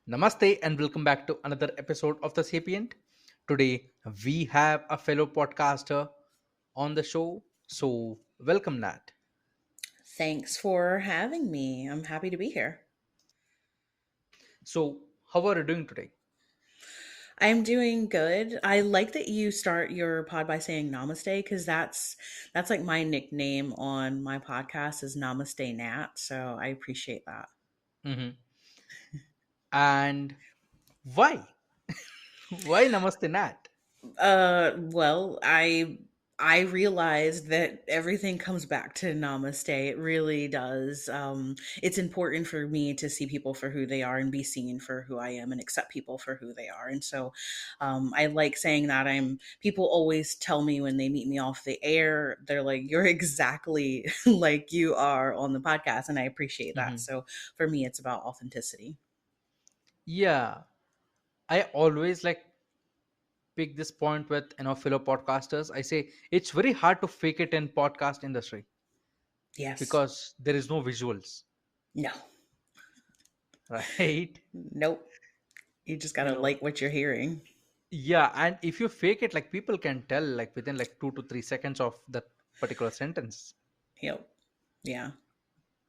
Namaste and welcome back to another episode of The Sapient. Today we have a fellow podcaster on the show. So, welcome, Nat. Thanks for having me. I'm happy to be here. So, how are you doing today? I'm doing good. I like that you start your pod by saying namaste because that's like my nickname on my podcast is Namaste Nat. So I appreciate that. hmm And why? Why Namaste, Nat? Well, I realized that everything comes back to namaste. It really does. It's important for me to see people for who they are and be seen for who I am and accept people for who they are. And so I like saying that. People always tell me when they meet me off the air, they're like, you're exactly like you are on the podcast. And I appreciate that. hmm So for me, it's about authenticity. Yeah, I always pick this point with fellow podcasters. I say it's very hard to fake it in podcast industry Yes. because there is no visuals, No. right? Nope. You just got You to know, like what you're hearing. Yeah, and if you fake it, like people can tell, like within like 2 to 3 seconds of that particular sentence, Yep. Yeah.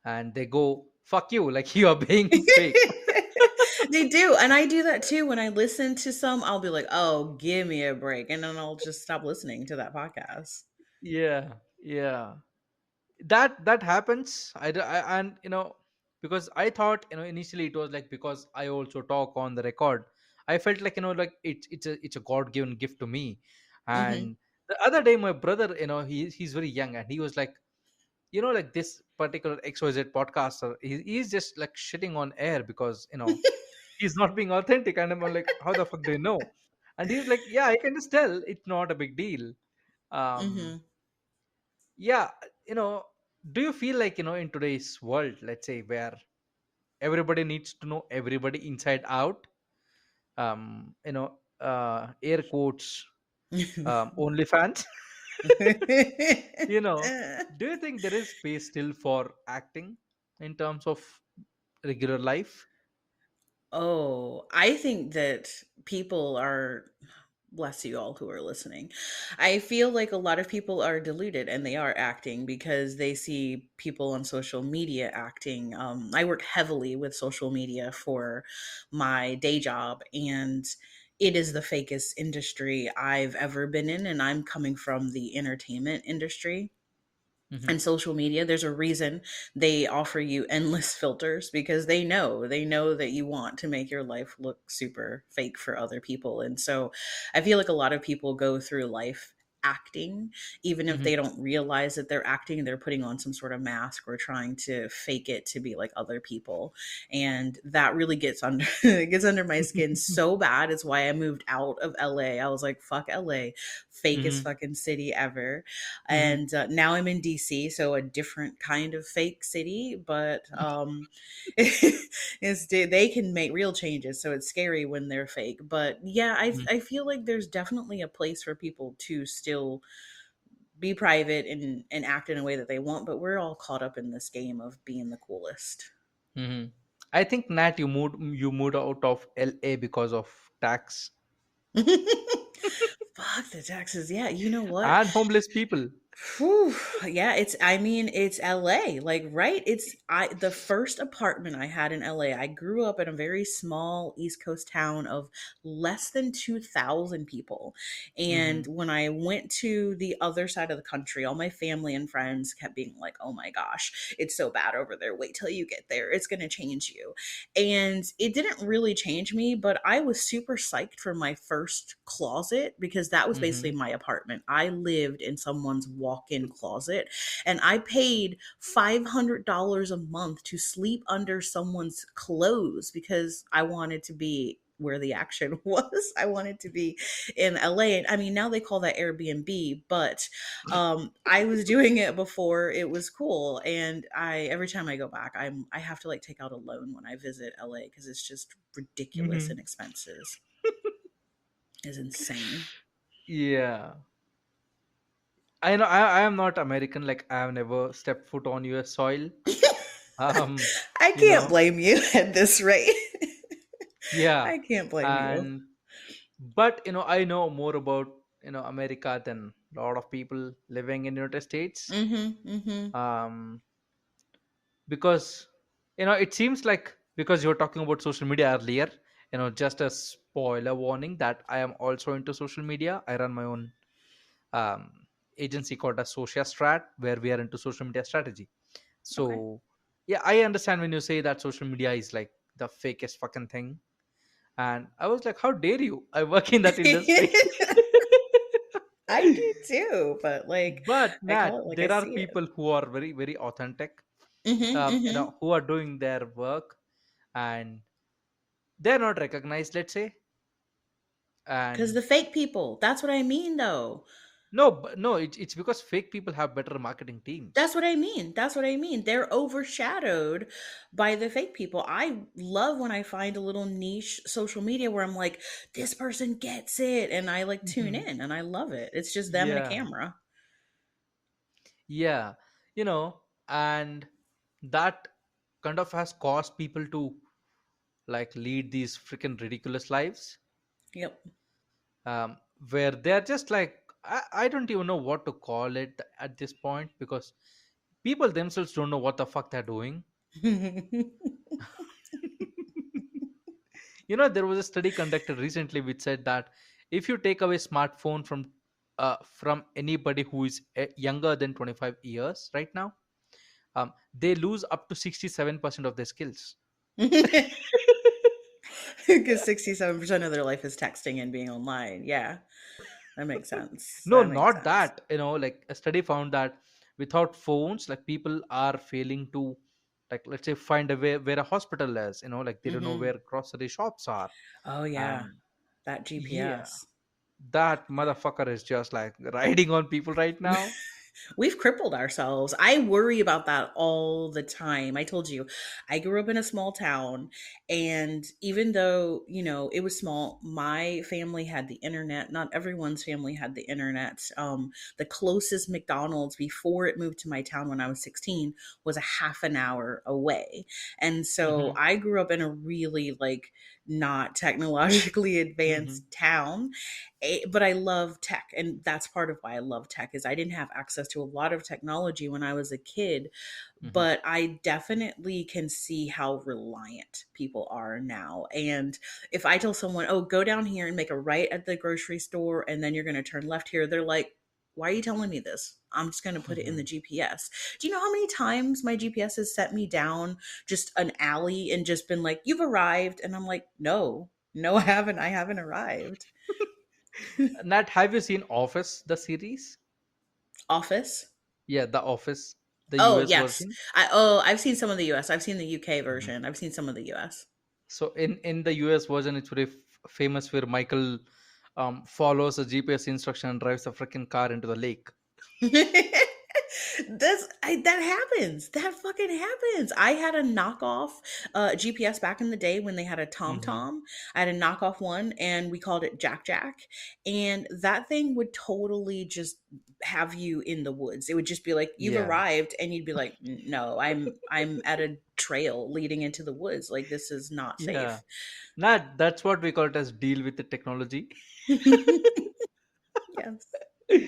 and they go "fuck you," like you are being fake. They do. And I do that too. When I listen to some, I'll be like, oh, give me a break. And then I'll just stop listening to that podcast. Yeah, yeah, that happens. And because I thought initially it was like because I also talk on the record, I felt like like it's a God given gift to me. Hmm. And the other day, my brother, he's very young, and he was like, like this particular XYZ podcaster, he's just like shitting on air because he's not being authentic. And I'm like, how the fuck do you know? And he's like, yeah, I can just tell it's not a big deal. um Hmm. yeah, you know do you feel like in today's world, let's say, where everybody needs to know everybody inside out, air quotes, only fans, you know do you think there is space still for acting in terms of regular life? Oh, I think that people are, bless you all who are listening. I feel like a lot of people are deluded and they are acting because they see people on social media acting. I work heavily with social media for my day job, and it is the fakest industry I've ever been in. And I'm coming from the entertainment industry hmm and social media. There's a reason they offer you endless filters because they know that you want to make your life look super fake for other people. And so I feel like a lot of people go through life acting, even if hmm they don't realize that they're acting, they're putting on some sort of mask or trying to fake it to be like other people. And that really gets under it gets under my skin so bad. It's why I moved out of LA. I was like, fuck LA, fakest hmm fucking city ever. hmm And now I'm in DC, so a different kind of fake city, but they can make real changes, so it's scary when they're fake. But yeah, I feel like there's definitely a place for people to still be private and act in a way that they want, but we're all caught up in this game of being the coolest. hmm I think, Nat, you moved out of LA because of tax Fuck the taxes. Yeah, you know what? and homeless people. Whew, yeah, it's LA. Like, right? The first apartment I had in LA. I grew up in a very small East Coast town of less than 2,000 people. hmm And when I went to the other side of the country, all my family and friends kept being like, "Oh my gosh, it's so bad over there. Wait till you get there. It's going to change you." And it didn't really change me, but I was super psyched for my first closet because that was basically hmm my apartment. I lived in someone's walk in closet and I paid $500 a month to sleep under someone's clothes because I wanted to be where the action was. I wanted to be in LA. And I mean, now they call that Airbnb, but I was doing it before it was cool. And every time I go back, I have to like take out a loan when I visit LA because it's just ridiculous and hmm expenses. It's insane. Yeah, I know. I am not American. Like, I have never stepped foot on US soil. Um, I you can't know, blame you at this rate. Yeah. I can't blame you. And but I know more about America than a lot of people living in United States. Mhm. Mhm. um because it seems like, because you were talking about social media earlier, just a spoiler warning that I am also into social media. I run my own agency called a Social Strat, where we are into social media strategy. Okay. So yeah, I understand when you say that social media is like the fakest fucking thing. And I was like, how dare you, I work in that industry. I do too, but like But I Nat, call it like I there are see it. people who are very very authentic, Mhm. Mhm. who are doing their work, and they're not recognized, let's say. Cuz And the fake people, that's what I mean though. no, no, it's because fake people have better marketing That's teams. what I mean. That's what I mean. They're overshadowed by the fake people. I love when I find a little niche social media where I'm like, this person gets it. And I like tune Mhm. in and I love it. It's just them and a Yeah, camera. yeah, and that kind of has caused people to like lead these freaking ridiculous lives, Yep. where they're just like, I don't even know what to call it at this point, because people themselves don't know what the fuck they're doing. There was a study conducted recently which said that if you take away smartphone from anybody who is younger than 25 years right now, they lose up to 67% of their skills. Because 67% of their life is texting and being online. Yeah. That makes sense. No, That makes not sense. that. Like a study found that without phones, like people are failing to, like, let's say, find a way where a hospital is. Like they don't know Hmm. where grocery shops are. Oh, yeah. And That yeah, GPS. that motherfucker is just like riding on people right now. We've crippled ourselves. I worry about that all the time. I told you, I grew up in a small town, and even though, it was small, my family had the internet. Not everyone's family had the internet. The closest McDonald's before it moved to my town when I was 16 was a half an hour away. And so Hmm. I grew up in a really like not technologically Hmm. advanced town. But I love tech, and that's part of why I love tech is I didn't have access to a lot of technology when I was a kid, Hmm. but I definitely can see how reliant people are now. And if I tell someone, "Oh, go down here and make a right at the grocery store and then you're going to turn left here." They're like, "Why are you telling me this? I'm just going to put it in the Hmm. GPS." Do you know how many times my GPS has set me down just an alley and just been like, "You've arrived." And I'm like, "No. No, I haven't. I haven't arrived." Nat, have you seen Office, the series? Office. Yeah, the Office, the Oh, US yes. version. I've seen some of the US. I've seen the UK Mhm. version. I've seen some of the US. So in the US version, it's very famous where Michael follows a GPS instruction and drives a freaking car into the lake. That happens. That fucking happens. I had a knockoff GPS back in the day when they had a Hmm. TomTom. I had a knockoff one and we called it Jack Jack. And that thing would totally just have you in the woods. It would just be like, "You've Yeah, arrived," and you'd be like, "No, I'm at a trail leading into the woods. Like this is not yeah. safe." Nat, that's what we call it as deal with the technology. Yes.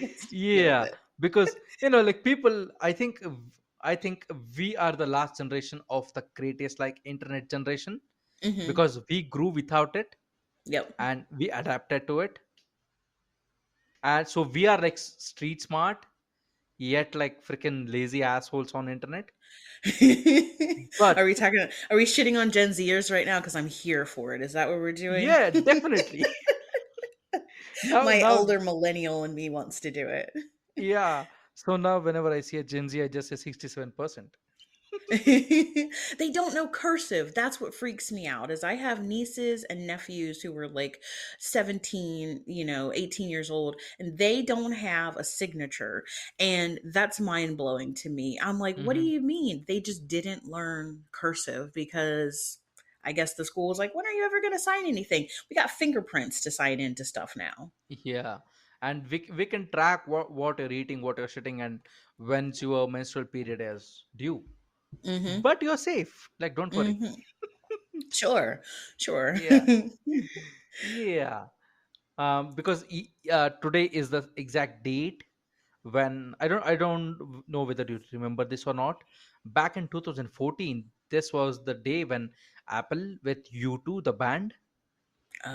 Let's deal with Yeah, it. because like people, I think we are the last generation of the greatest like internet generation, Mhm. because we grew without it Yep. and we adapted to it. And so we are like street smart, yet like freaking lazy assholes on internet. Are But we talking are we shitting on Gen Zers right now? Because I'm here for it. Is that what we're doing? yeah, definitely. now My now elder millennial and me wants to do it. yeah, so now whenever I see a Gen Z, I just say 67%. They don't know cursive. That's what freaks me out. Is I have nieces and nephews who were like 17, 18 years old, and they don't have a signature. And that's mind-blowing to me. I'm like, "What do Hmm. you mean? They just didn't learn cursive because I guess the school was like, when are you ever going to sign anything? We got fingerprints to sign into stuff now." Yeah, and we can track what you're eating, what you're shitting, and when's your menstrual period is due. Mhm. But you're safe, like don't worry. Mhm. Sure, sure. Yeah, yeah. Because today is the exact date when I don't know whether you remember this or not. Back in 2014, this was the day when Apple with U2 the band,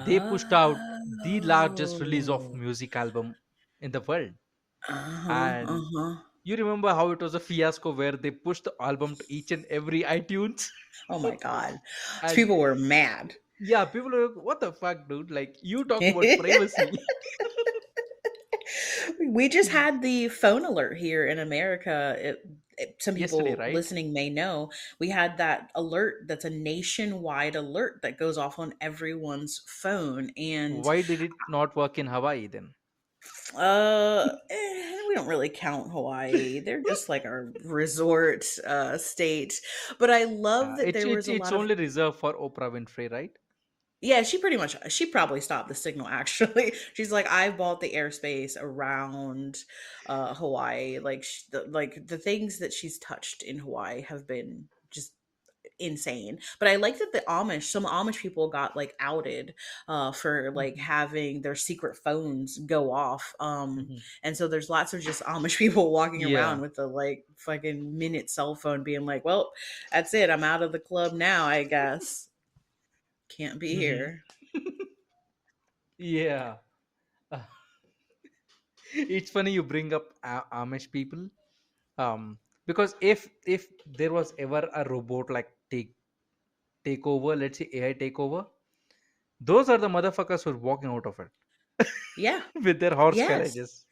they pushed out the largest release of Oh. music album in the world. Uh-huh, And uh-huh. you remember how it was a fiasco where they pushed the album to each and every iTunes. Oh my god. So And people were mad. yeah, people are like, what the fuck, dude? Like, you talk about privacy. We just had the phone alert here in America. Some Yesterday, people right? listening may know we had that alert that's a nationwide alert that goes off on everyone's phone. And Why did it not work in Hawaii then? we don't really count Hawaii. They're just like our resort state. But I love that It's there it's was a it's lot of. only reserved for Oprah Winfrey, right? Yeah, she probably stopped the signal actually. She's like, I bought the airspace around Hawaii. Like like the things that she's touched in Hawaii have been just insane. But I like that some Amish people got like outed for like Hmm. having their secret phones go off. Hmm. And so there's lots of just Amish people walking around Yeah. with the like fucking minute cell phone being like, well, that's it. I'm out of the club now, I guess. Can't be Hmm. here. Yeah. Uh, it's funny you bring up Amish people. Because if there was ever a robot like take over, let's say AI take over, those are the motherfuckers who are walking out of it Yeah. with their horse Yes. carriages.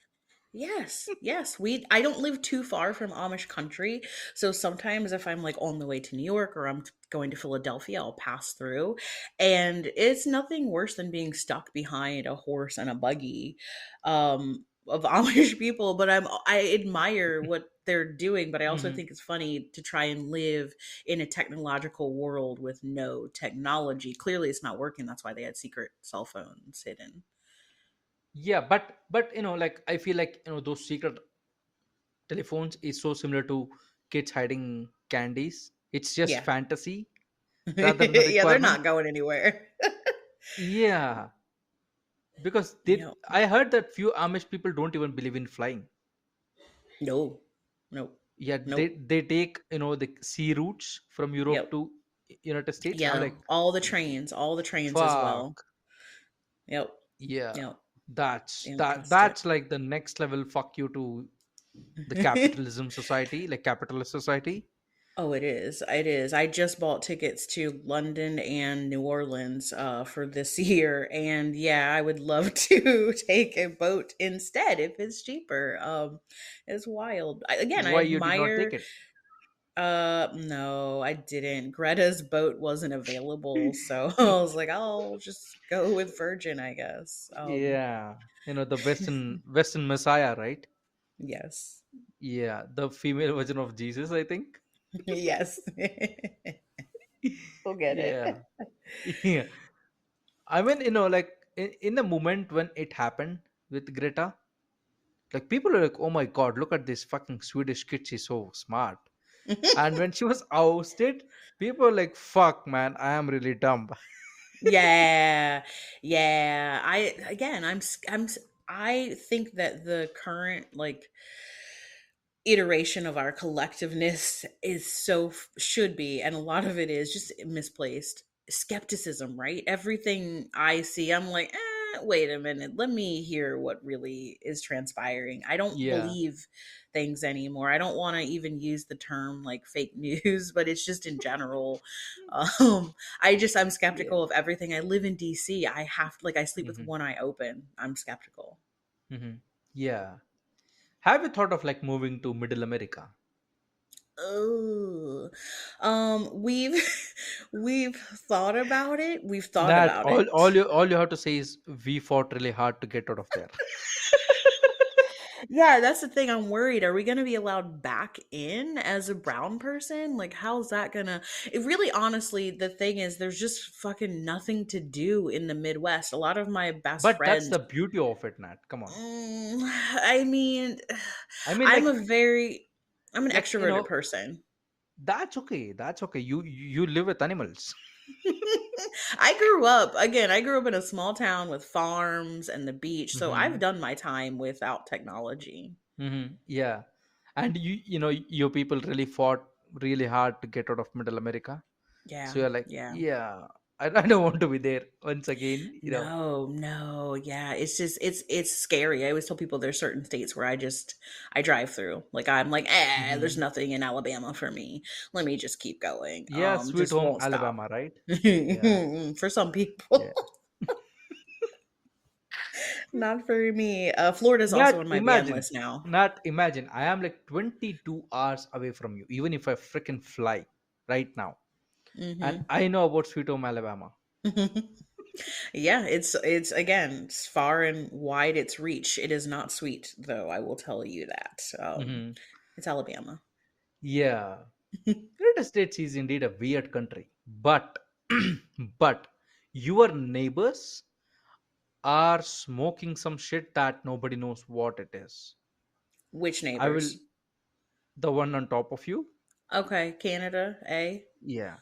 Yes. Yes. I don't live too far from Amish country, so sometimes if I'm like on the way to New York or I'm going to Philadelphia, I'll pass through, and it's nothing worse than being stuck behind a horse and a buggy of Amish people, but I admire what they're doing, but I also Hmm. think it's funny to try and live in a technological world with no technology. Clearly it's not working. That's why they had secret cell phones hidden. Yeah, but like I feel like those secret telephones is so similar to kids hiding candies. It's just Yeah. fantasy rather than a Yeah, they're requirement. not going anywhere. Yeah, because Yeah. I heard that few Amish people don't even believe in flying. No. Nope. Yeah, they Nope. they take the sea routes from Europe Yep. to United States. I'm Yeah. like, All the trains as well. fuck. Yep. Yeah, Yep. that's that Interesting. that's like the next level fuck you to the capitalism society, like capitalist society. Oh, it is. It is. I just bought tickets to London and New Orleans for this year, and yeah, I would love to take a boat instead if it's cheaper. It's wild. Again, I Why you did not take admire. it? No, I didn't. Greta's boat wasn't available, so I was like, I'll just go with Virgin, I guess. Yeah, the Western Messiah, right? Yes. Yeah, the female version of Jesus, I think. Yes. We'll get Yeah, it. yeah. I mean, like in the moment when it happened with Greta, like people are like, "Oh my god, look at this fucking Swedish kid! She's so smart." And when she was ousted, people were like, "Fuck, man, I am really dumb." Yeah. Yeah. I think that the current like iteration of our collectiveness is should be, and a lot of it is just misplaced skepticism, right? Everything I see, I'm like, wait a minute, let me hear what really is transpiring. I don't Yeah, believe things anymore. I don't want to even use the term like fake news, but it's just in general. I'm yeah. skeptical of everything. I live in DC. I have like I sleep with Hmm. one eye open. I'm skeptical. Hmm. Yeah. Have you thought of like moving to Middle America? Oh, we've we've thought about it. We've thought That about all you have to say is we fought really hard to get out of there. Yeah, that's the thing. I'm worried. Are we going to be allowed back in as a brown person? Like, how's that gonna? It really, honestly, the thing is, there's just fucking nothing to do in the Midwest. A lot of my best But that's friends. the beauty of it, Nat. Come on. I mean, I mean, I'm a very, I'm an like extroverted person. that's okay. That's okay. You live with animals. I grew up in a small town with farms and the beach, so I've Hmm. done my time without technology. Yeah, and your people really fought really hard to get out of Middle America. So Yeah, you're like, yeah. yeah, I don't want to be there once again. No, no, yeah. It's just it's scary. I always tell people there's certain states where I drive through. Like I'm like, there's Hmm. nothing in Alabama for me. Let me just keep going. Yeah, sweet Just home won't stop. Alabama, right? Yeah, For some people. yeah. Not for me. Florida's also Not on my ban imagine, list now. not imagine. I am like 22 hours away from you, even if I freaking fly right now. And Hmm. I know about Sweet Home, Alabama. Yeah, it's again, it's far and wide its reach. It is not sweet, though, I will tell you that. Hmm. It's Alabama. Yeah, United States is indeed a weird country, but but your neighbors are smoking some shit that nobody knows what it is. Which I will, neighbors? the one on top of you. Okay, Canada, eh? Yeah.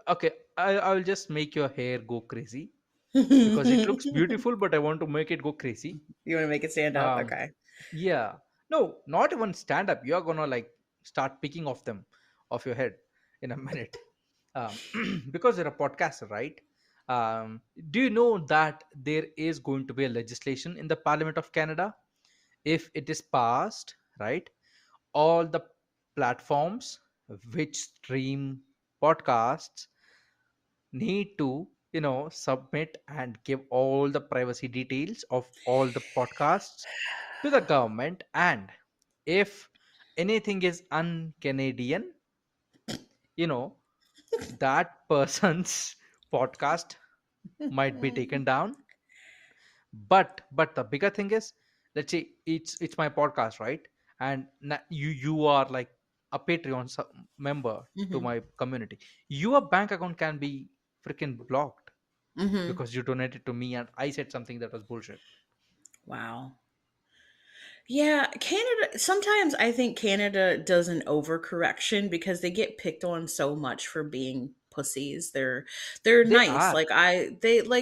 Okay. I will just make your hair go crazy because it looks You beautiful, but I want to make it go crazy. want to make it stand up? Um, Okay. yeah. No, not even stand up. You're gonna like start picking off them off your head in a minute. Um, because you're a podcaster, right? Do you know that there is going to be a legislation in the Parliament of Canada? If it is passed, right, all the platforms which stream podcasts need to submit and give all the privacy details of all the podcasts to the government. And if anything is un-Canadian, you know that person's podcast might be taken down. But the bigger thing is, let's say it's my podcast, right? And you are like a Patreon member to Hmm. my community. Your bank account can be freaking blocked Hmm. because you donated to me and I said something that was bullshit. Wow. Yeah, Canada, sometimes I think Canada does an overcorrection because they get picked on so much for being pussies. They're They nice. are.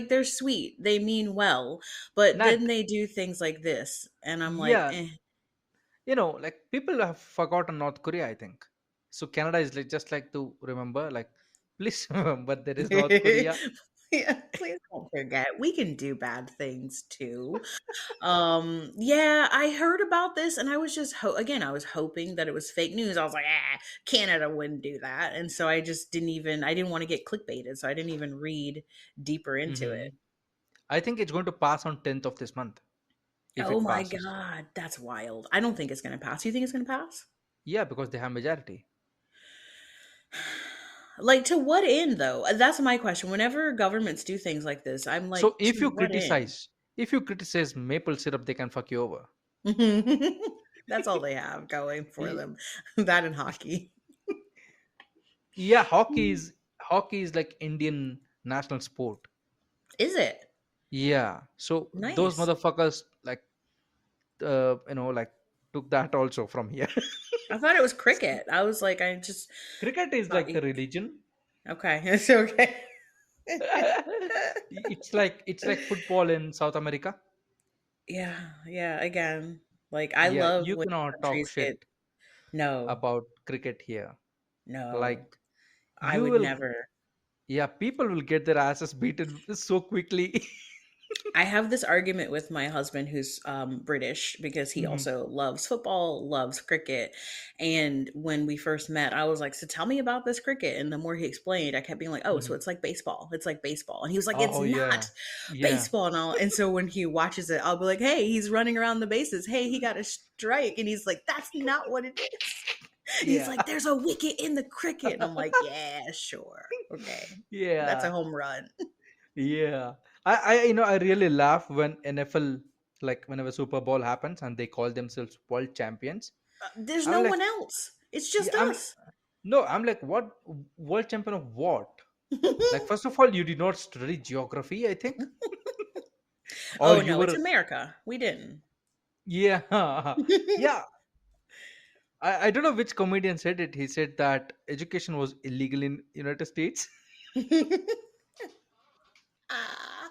They're sweet. They mean well, but then Not. they do things like this and I'm like, Yeah, eh. like people have forgotten North Korea, I think. So Canada is like just like to remember, like, please remember there is North Korea. Yeah, please don't forget. We can do bad things too. Yeah, I heard about this and I was just again, I was hoping that it was fake news. I was like, Canada wouldn't do that. And so I didn't want to get clickbaited, so I didn't even read deeper into Hmm. it. I think it's going to pass on 10th of this month if Oh it my passes. god, that's wild. I don't think it's going to pass. You think it's going to pass? Yeah, because they have majority. Like to what end though? That's my question. Whenever governments do things like this, I'm So like, to what end? if you criticize maple syrup, they can fuck you over. That's all they have going for Y- them. That and hockey. Yeah, hockey is like Indian national sport. Is it? Yeah, so those Nice. motherfuckers like like took that also from here. I thought it was cricket. I was like, I just Cricket is thought like you. the religion. Okay, it's okay. It's like football in South America. Yeah, yeah. Again, like I Yeah, love you when cannot talk countries get shit no, about cricket here. no. Like I you would will, never. yeah, people will get their asses beaten so quickly. I have this argument with my husband who's British because he Mhm, also loves football, loves cricket. And when we first met, I was like, so tell me about this cricket. And the more he explained, I kept being like, oh, so mhm. it's like baseball. It's like baseball. And he was like, it's Oh not yeah, yeah, baseball. And so when he watches it, I'll be like, hey, he's running around the bases. Hey, he got a strike. And he's like, that's not what it is. He's yeah, like, there's a wicket in the cricket. And I'm like, yeah, sure. Okay. That's a yeah, home run. yeah. I really laugh when NFL, like whenever Super Bowl happens and they call themselves world champions. There's I'm no like, one else. It's yeah, just us. no, I'm like, what world champion of what? Like, first of all, you did not study geography, I think, or Oh you no, it's were, America. We didn't. yeah, yeah. I don't know which comedian said it. He said that education was illegal in United States. Ah,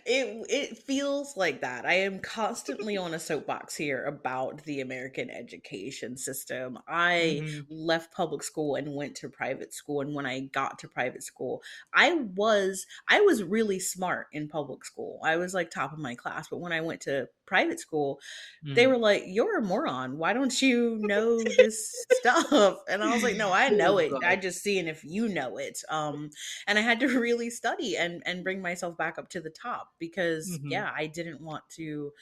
it feels like that. I am constantly on a soapbox here about the American education system. I Hmm. left public school and went to private school, and when I got to private school, I was really smart in public school. I was like top of my class, but when I went to private school, they Hmm. were like, "You're a moron. Why don't you know this stuff?" And I was like, "No, I Oh know it. I God. just seeing if you know it." And I had to really study and bring myself back up to the top because Hmm. yeah, I didn't want to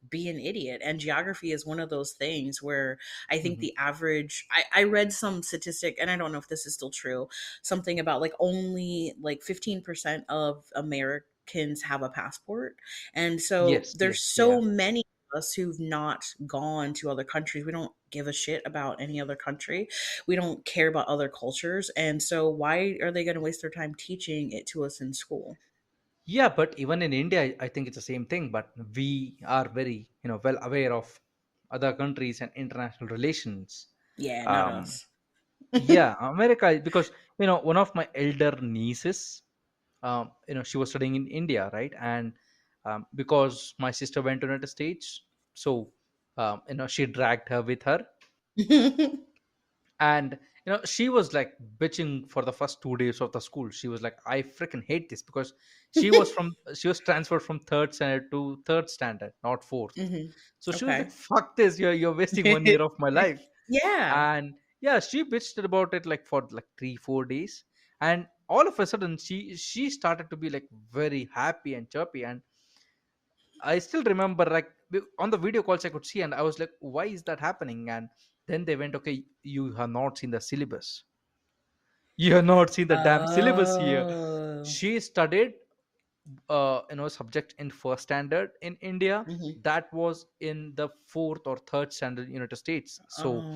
be an idiot. And geography is one of those things where I think Hmm. the average I read some statistic, and I don't know if this is still true, something about like only like 15% of Americans have a passport. And so Yes, there's yes, yeah. so many of us who've not gone to other countries. We don't give a shit about any other country. We don't care about other cultures. And so why are they going to waste their time teaching it to us in school? Yeah, but even in India, I think it's the same thing. But we are very, well aware of other countries and international relations. Yeah, not Um, us. yeah, America, because one of my elder nieces, she was studying in India, right? And because my sister went to United States, so she dragged her with her, and she was like bitching for the first 2 days of the school. She was like, I freaking hate this, because she was transferred from third standard to third standard, not fourth. Hmm. So she was like, Okay. fuck this, you're wasting 1 year of my life. Yeah. And yeah, she bitched about it like for like 3 4 days, and all of a sudden she started to be like very happy and chirpy. And I still remember, like, on the video calls I could see, and I was like, why is that happening? And then they went, okay, you have not seen the syllabus. You have not seen the damn syllabus here. Oh. She studied subject in first standard in India, Hmm. that was in the fourth or third standard in United States. So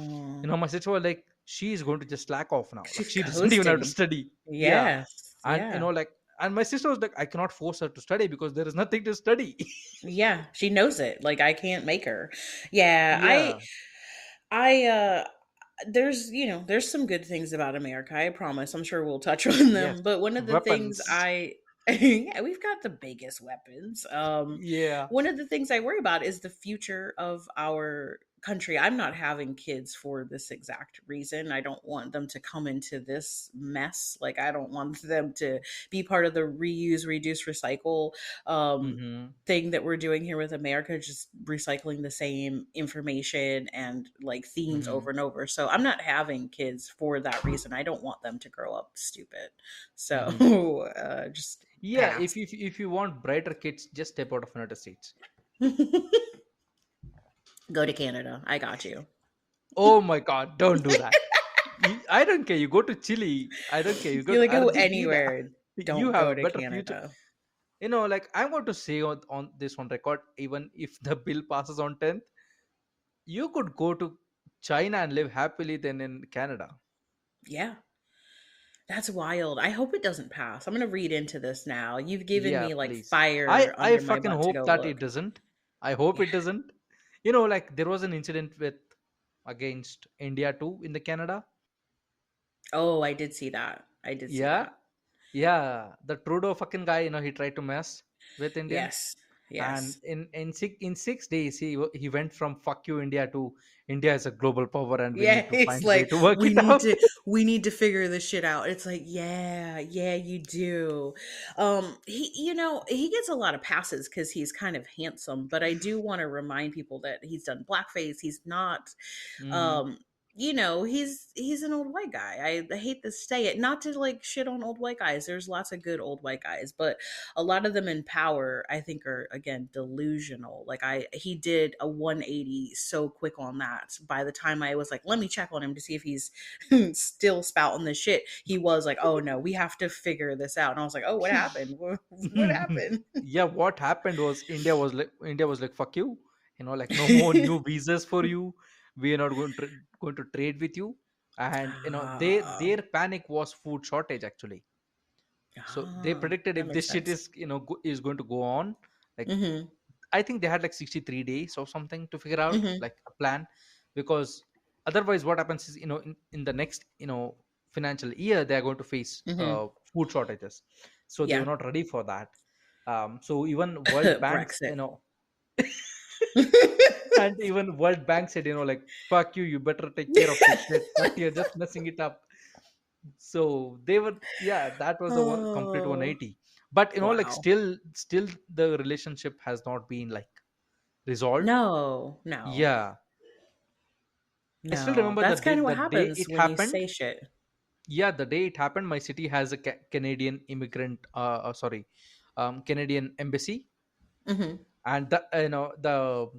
Oh. my sister was like, she is going to just slack off now, like She's she doesn't even have to coasting. study. Yeah. Yes. And Yeah. like, and my sister was like, I cannot force her to study because there is nothing to study. Yeah. She knows it. Like I can't make her. Yeah. I Yeah. I there's there's some good things about America, I promise. I'm sure we'll touch on Yes. them, but one of the things Weapons. I yeah, we've got the biggest weapons. Yeah. One of the things I worry about is the future of our country. I'm not having kids for this exact reason. I don't want them to come into this mess. Like I don't want them to be part of the reuse, reduce, recycle Hmm. thing that we're doing here with America, just recycling the same information and like themes over Hmm. and over. So I'm not having kids for that reason. I don't want them to grow up stupid. Hmm. So just Yeah, pass. if you want brighter kids, just step out of United States. Go to Canada. I got you. Oh my god, don't do that. I don't care. You go to Chile. I don't care. You go You're to like, go Argentina. anywhere. You Don't have go a to better future. Canada. Like, I'm going to say on this on record, even if the bill passes on 10th, you could go to China and live happily than in Canada. Yeah, that's wild. I hope it doesn't pass. I'm going to read into this now. You've given Yeah, me like please. I fire I under my fucking butt to hope go that it look. doesn't. I hope Yeah. it doesn't. Like, there was an incident with against India too in the Canada. Oh, I did see that. I did see Yeah. that. Yeah, the Trudeau fucking guy, he tried to mess with Indians, Yes. and Yes. in 6 days he went from fuck you India to India is a global power and we Yeah, need to it's find a way like to work we it need out. to we need to figure this shit out. It's like, yeah, yeah, you do. He gets a lot of passes cuz he's kind of handsome, but I do want to remind people that he's done blackface. He's not Hmm. um he's an old white guy. I hate to say it, not to like shit on old white guys. There's lots of good old white guys, but a lot of them in power I think are again delusional. Like I he did a 180 so quick on that. By the time I was like, let me check on him to see if he's still spouting this shit, he was like, oh no, we have to figure this out. And I was like, oh, what happened? What happened? Yeah, what happened was India was like fuck you, like, no more new visas for you. We are not going to trade with you. And Ah, their panic was food shortage actually. So they predicted that if makes this shit sense. is is going to go on, like, Mm-hmm. I think they had like 63 days or something to figure out Mm-hmm. like a plan. Because otherwise what happens is, in the next financial year they are going to face Hmm. food shortages. So they were Yeah. not ready for that. So even World Banks, Brexit. and even World Bank said, like, fuck you, you better take care of this shit. But you're just messing it up. So they were, yeah, that was a complete Oh, 180. But like wow. still the relationship has not been like resolved. No, no, Yeah, I still no. remember That's kind of the what day happens it when you happened. say shit. Yeah, the day it happened, my city has a Canadian immigrant, sorry, Canadian embassy. Hmm. And the the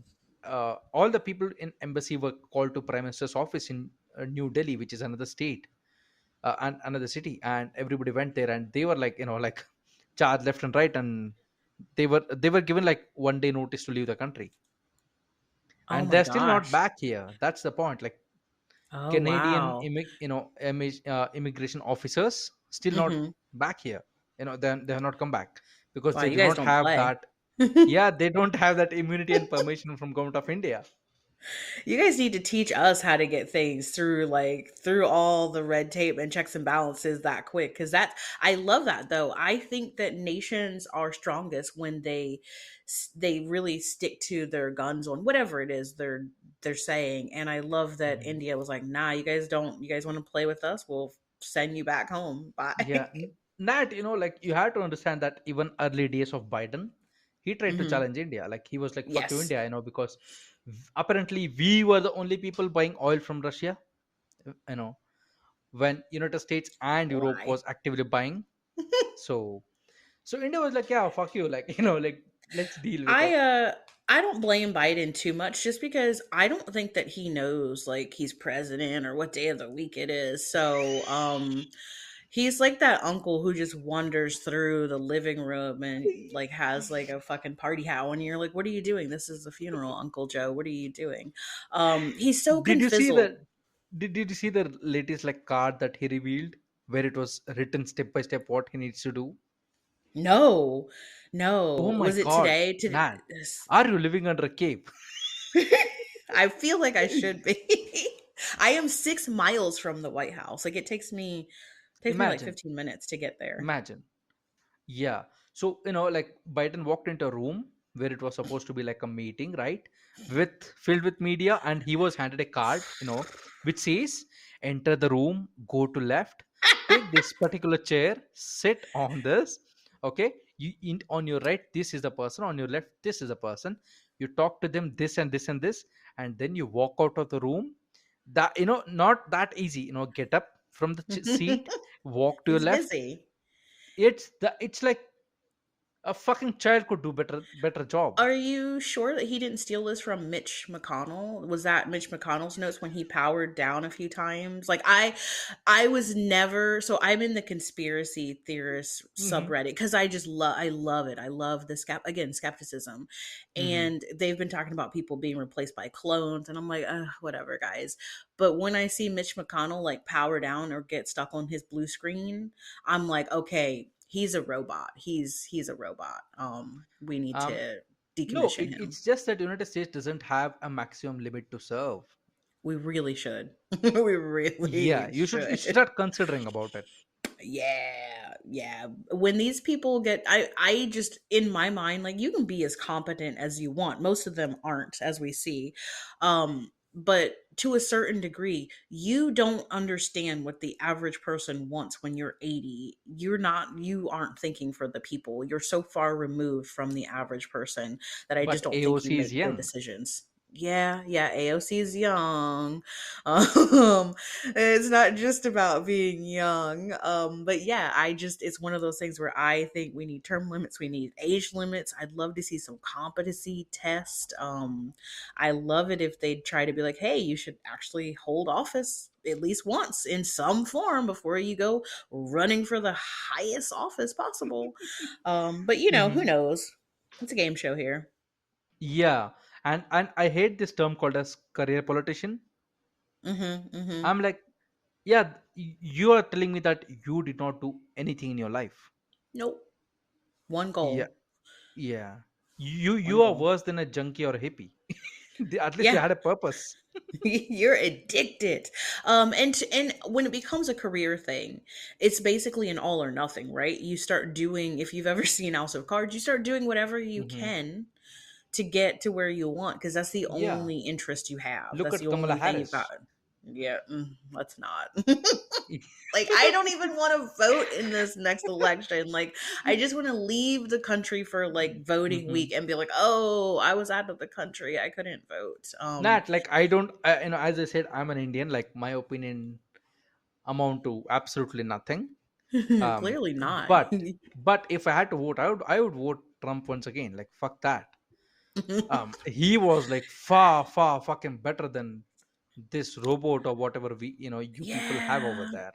all the people in embassy were called to prime minister's office in New Delhi, which is another state, and another city, and everybody went there, and they were like, like charged left and right, and they were given like 1 day notice to leave the country, Oh and my they're still not gosh. back here. That's the point. Like Oh Canadian wow. immigration officers still not Hmm. back here. They have not come back because Wow, they you do guys not don't have play. that. Yeah, they don't have that immunity and permission from government of India. You guys need to teach us how to get things through, like through all the red tape and checks and balances that quick. Because that, I love that though. I think that nations are strongest when they really stick to their guns on whatever it is they're saying. And I love that Mhm. India was like, nah, you guys don't. You guys want to play with us? We'll send you back home. Yeah, Bye. Nat, like you have to understand that even early days of Biden, he tried to Hmm. challenge India. Like he was like, "Fuck you, Yes. India," because apparently we were the only people buying oil from Russia. You know, when United States and Europe Lie. was actively buying. So, so India was like, "Yeah, fuck you," like like let's deal with I it. uh I don't blame Biden too much just because I don't think that he knows like he's president or what day of the week it is. So he's like that uncle who just wanders through the living room and like has like a fucking party hat and you're like, what are you doing? This is the funeral, Uncle Joe. What are you doing? He's so Did you see confizzled. the did you see the latest like card that he revealed where it was written step by step what he needs to do? No, Oh no. my Was it god, today? Nat, are you living under a cave? I feel like I should be. I am 6 miles from the White House. Like it takes me like Imagine, 15 minutes to get there. imagine. Yeah. So, like Biden walked into a room where it was supposed to be like a meeting, right? Filled with media, and he was handed a card, which says, enter the room, go to left, take this particular chair, sit on this. Okay. On your right, this is the person, on your left, this is the person. You talk to them this and this and this, and then you walk out of the room. That, not that easy, get up from the seat, walk to your He's left. busy. It's like a fucking child could do better job. Are you sure that he didn't steal this from Mitch McConnell? Was that Mitch McConnell's notes when he powered down a few times? Like I was never, so I'm in the conspiracy theorist Hmm. subreddit because I love it. I love the skepticism. Hmm. And they've been talking about people being replaced by clones and I'm like, whatever guys. But when I see Mitch McConnell like power down or get stuck on his blue screen, I'm like, okay, he's a robot. He's a robot. We need Um, to no, decommission him. it's just that United States doesn't have a maximum limit to serve. We really should. We Yeah, really you should should. start considering about it. Yeah, yeah. When these people get, I just in my mind, like you can be as competent as you want. Most of them aren't, as we see. But to a certain degree, you don't understand what the average person wants when you're 80. You aren't thinking for the people. You're so far removed from the average person that I just But don't think you AOC is make good young. decisions. Yeah, yeah, AOC is young. Um, it's not just about being young. But yeah, it's one of those things where I think we need term limits, we need age limits. I'd love to see some competency test. I love it if they'd try to be like, hey, you should actually hold office at least once in some form before you go running for the highest office possible. But who Hmm. knows? It's a game show here. Yeah, and I hate this term called as career politician. Mm-hmm. Mm-hmm. I'm like, yeah, you are telling me that you did not do anything in your life. Nope. One Yeah, goal. yeah. You One are goal. worse than a junkie or a hippie. At least they Yeah. had a purpose. You're addicted. And when it becomes a career thing, it's basically an all or nothing, right? You start doing, if you've ever seen House of Cards, you start doing whatever you Hmm. can to get to where you want, because that's the Yeah. only interest you have. Look That's at the Kamala only thing you've Harris. got. Yeah, let's not. Like, I don't even want to vote in this next election. Like, I just want to leave the country for like voting Hmm. week and be like, oh, I was out of the country, I couldn't vote. Not like I don't, as I said, I'm an Indian. Like my opinion amount to absolutely nothing. Um, Clearly not. but if I had to vote, I would vote Trump once again. Like fuck that. He was like far far fucking better than this robot or whatever you people have over Yeah. there.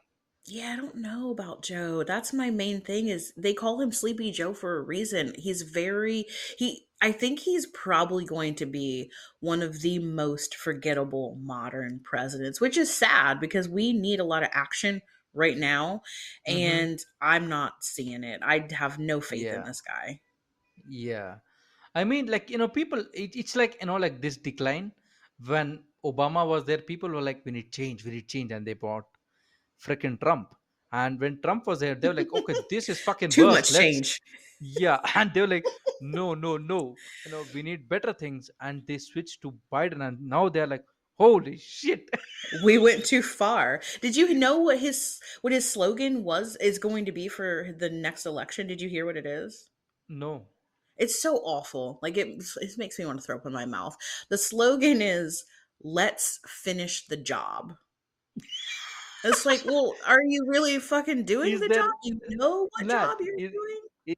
Yeah, I don't know about Joe. That's my main thing, is they call him Sleepy Joe for a reason. He's very he I think he's probably going to be one of the most forgettable modern presidents, which is sad because we need a lot of action right now, Hmm. and I'm not seeing it. I have no faith in Yeah, this guy. yeah. I mean, like people, it's like like this decline. When Obama was there, people were like, we need change," and they bought freaking Trump. And when Trump was there, they were like, "Okay, this is fucking Too worse. much Let's." change. Yeah, and they were like, "No, no, no. We need better things." And they switched to Biden, and now they're like, "Holy shit!" We went too far. Did you know what his slogan was is going to be for the next election? Did you hear what it is? No. It's so awful. Like, it makes me want to throw up in my mouth. The slogan is "Let's finish the job." It's like, well, are you really fucking doing Is the job? there You know what not? job you're doing? Is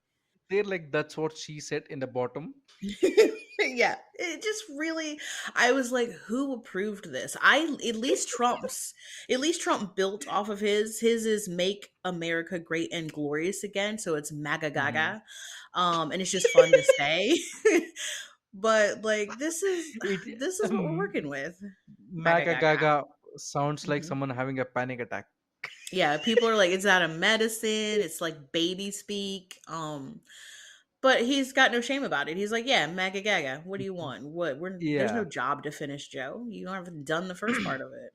there like that's what she said in the bottom? Yeah, it just really, I was like, who approved this? I at least Trump built off of his is "Make America Great and Glorious Again," so it's MAGA Hmm. gaga. And it's just fun to say. But like, this is It this is what we're working with. MAGA Maga gaga. Gaga sounds like Mhm. someone having a panic attack. Yeah, people are like, it's not a medicine, it's like baby speak. But he's got no shame about it. He's like, yeah, MAGA gaga. What do you want? There's no Yeah. job to finish, Joe. You haven't done the first part of it.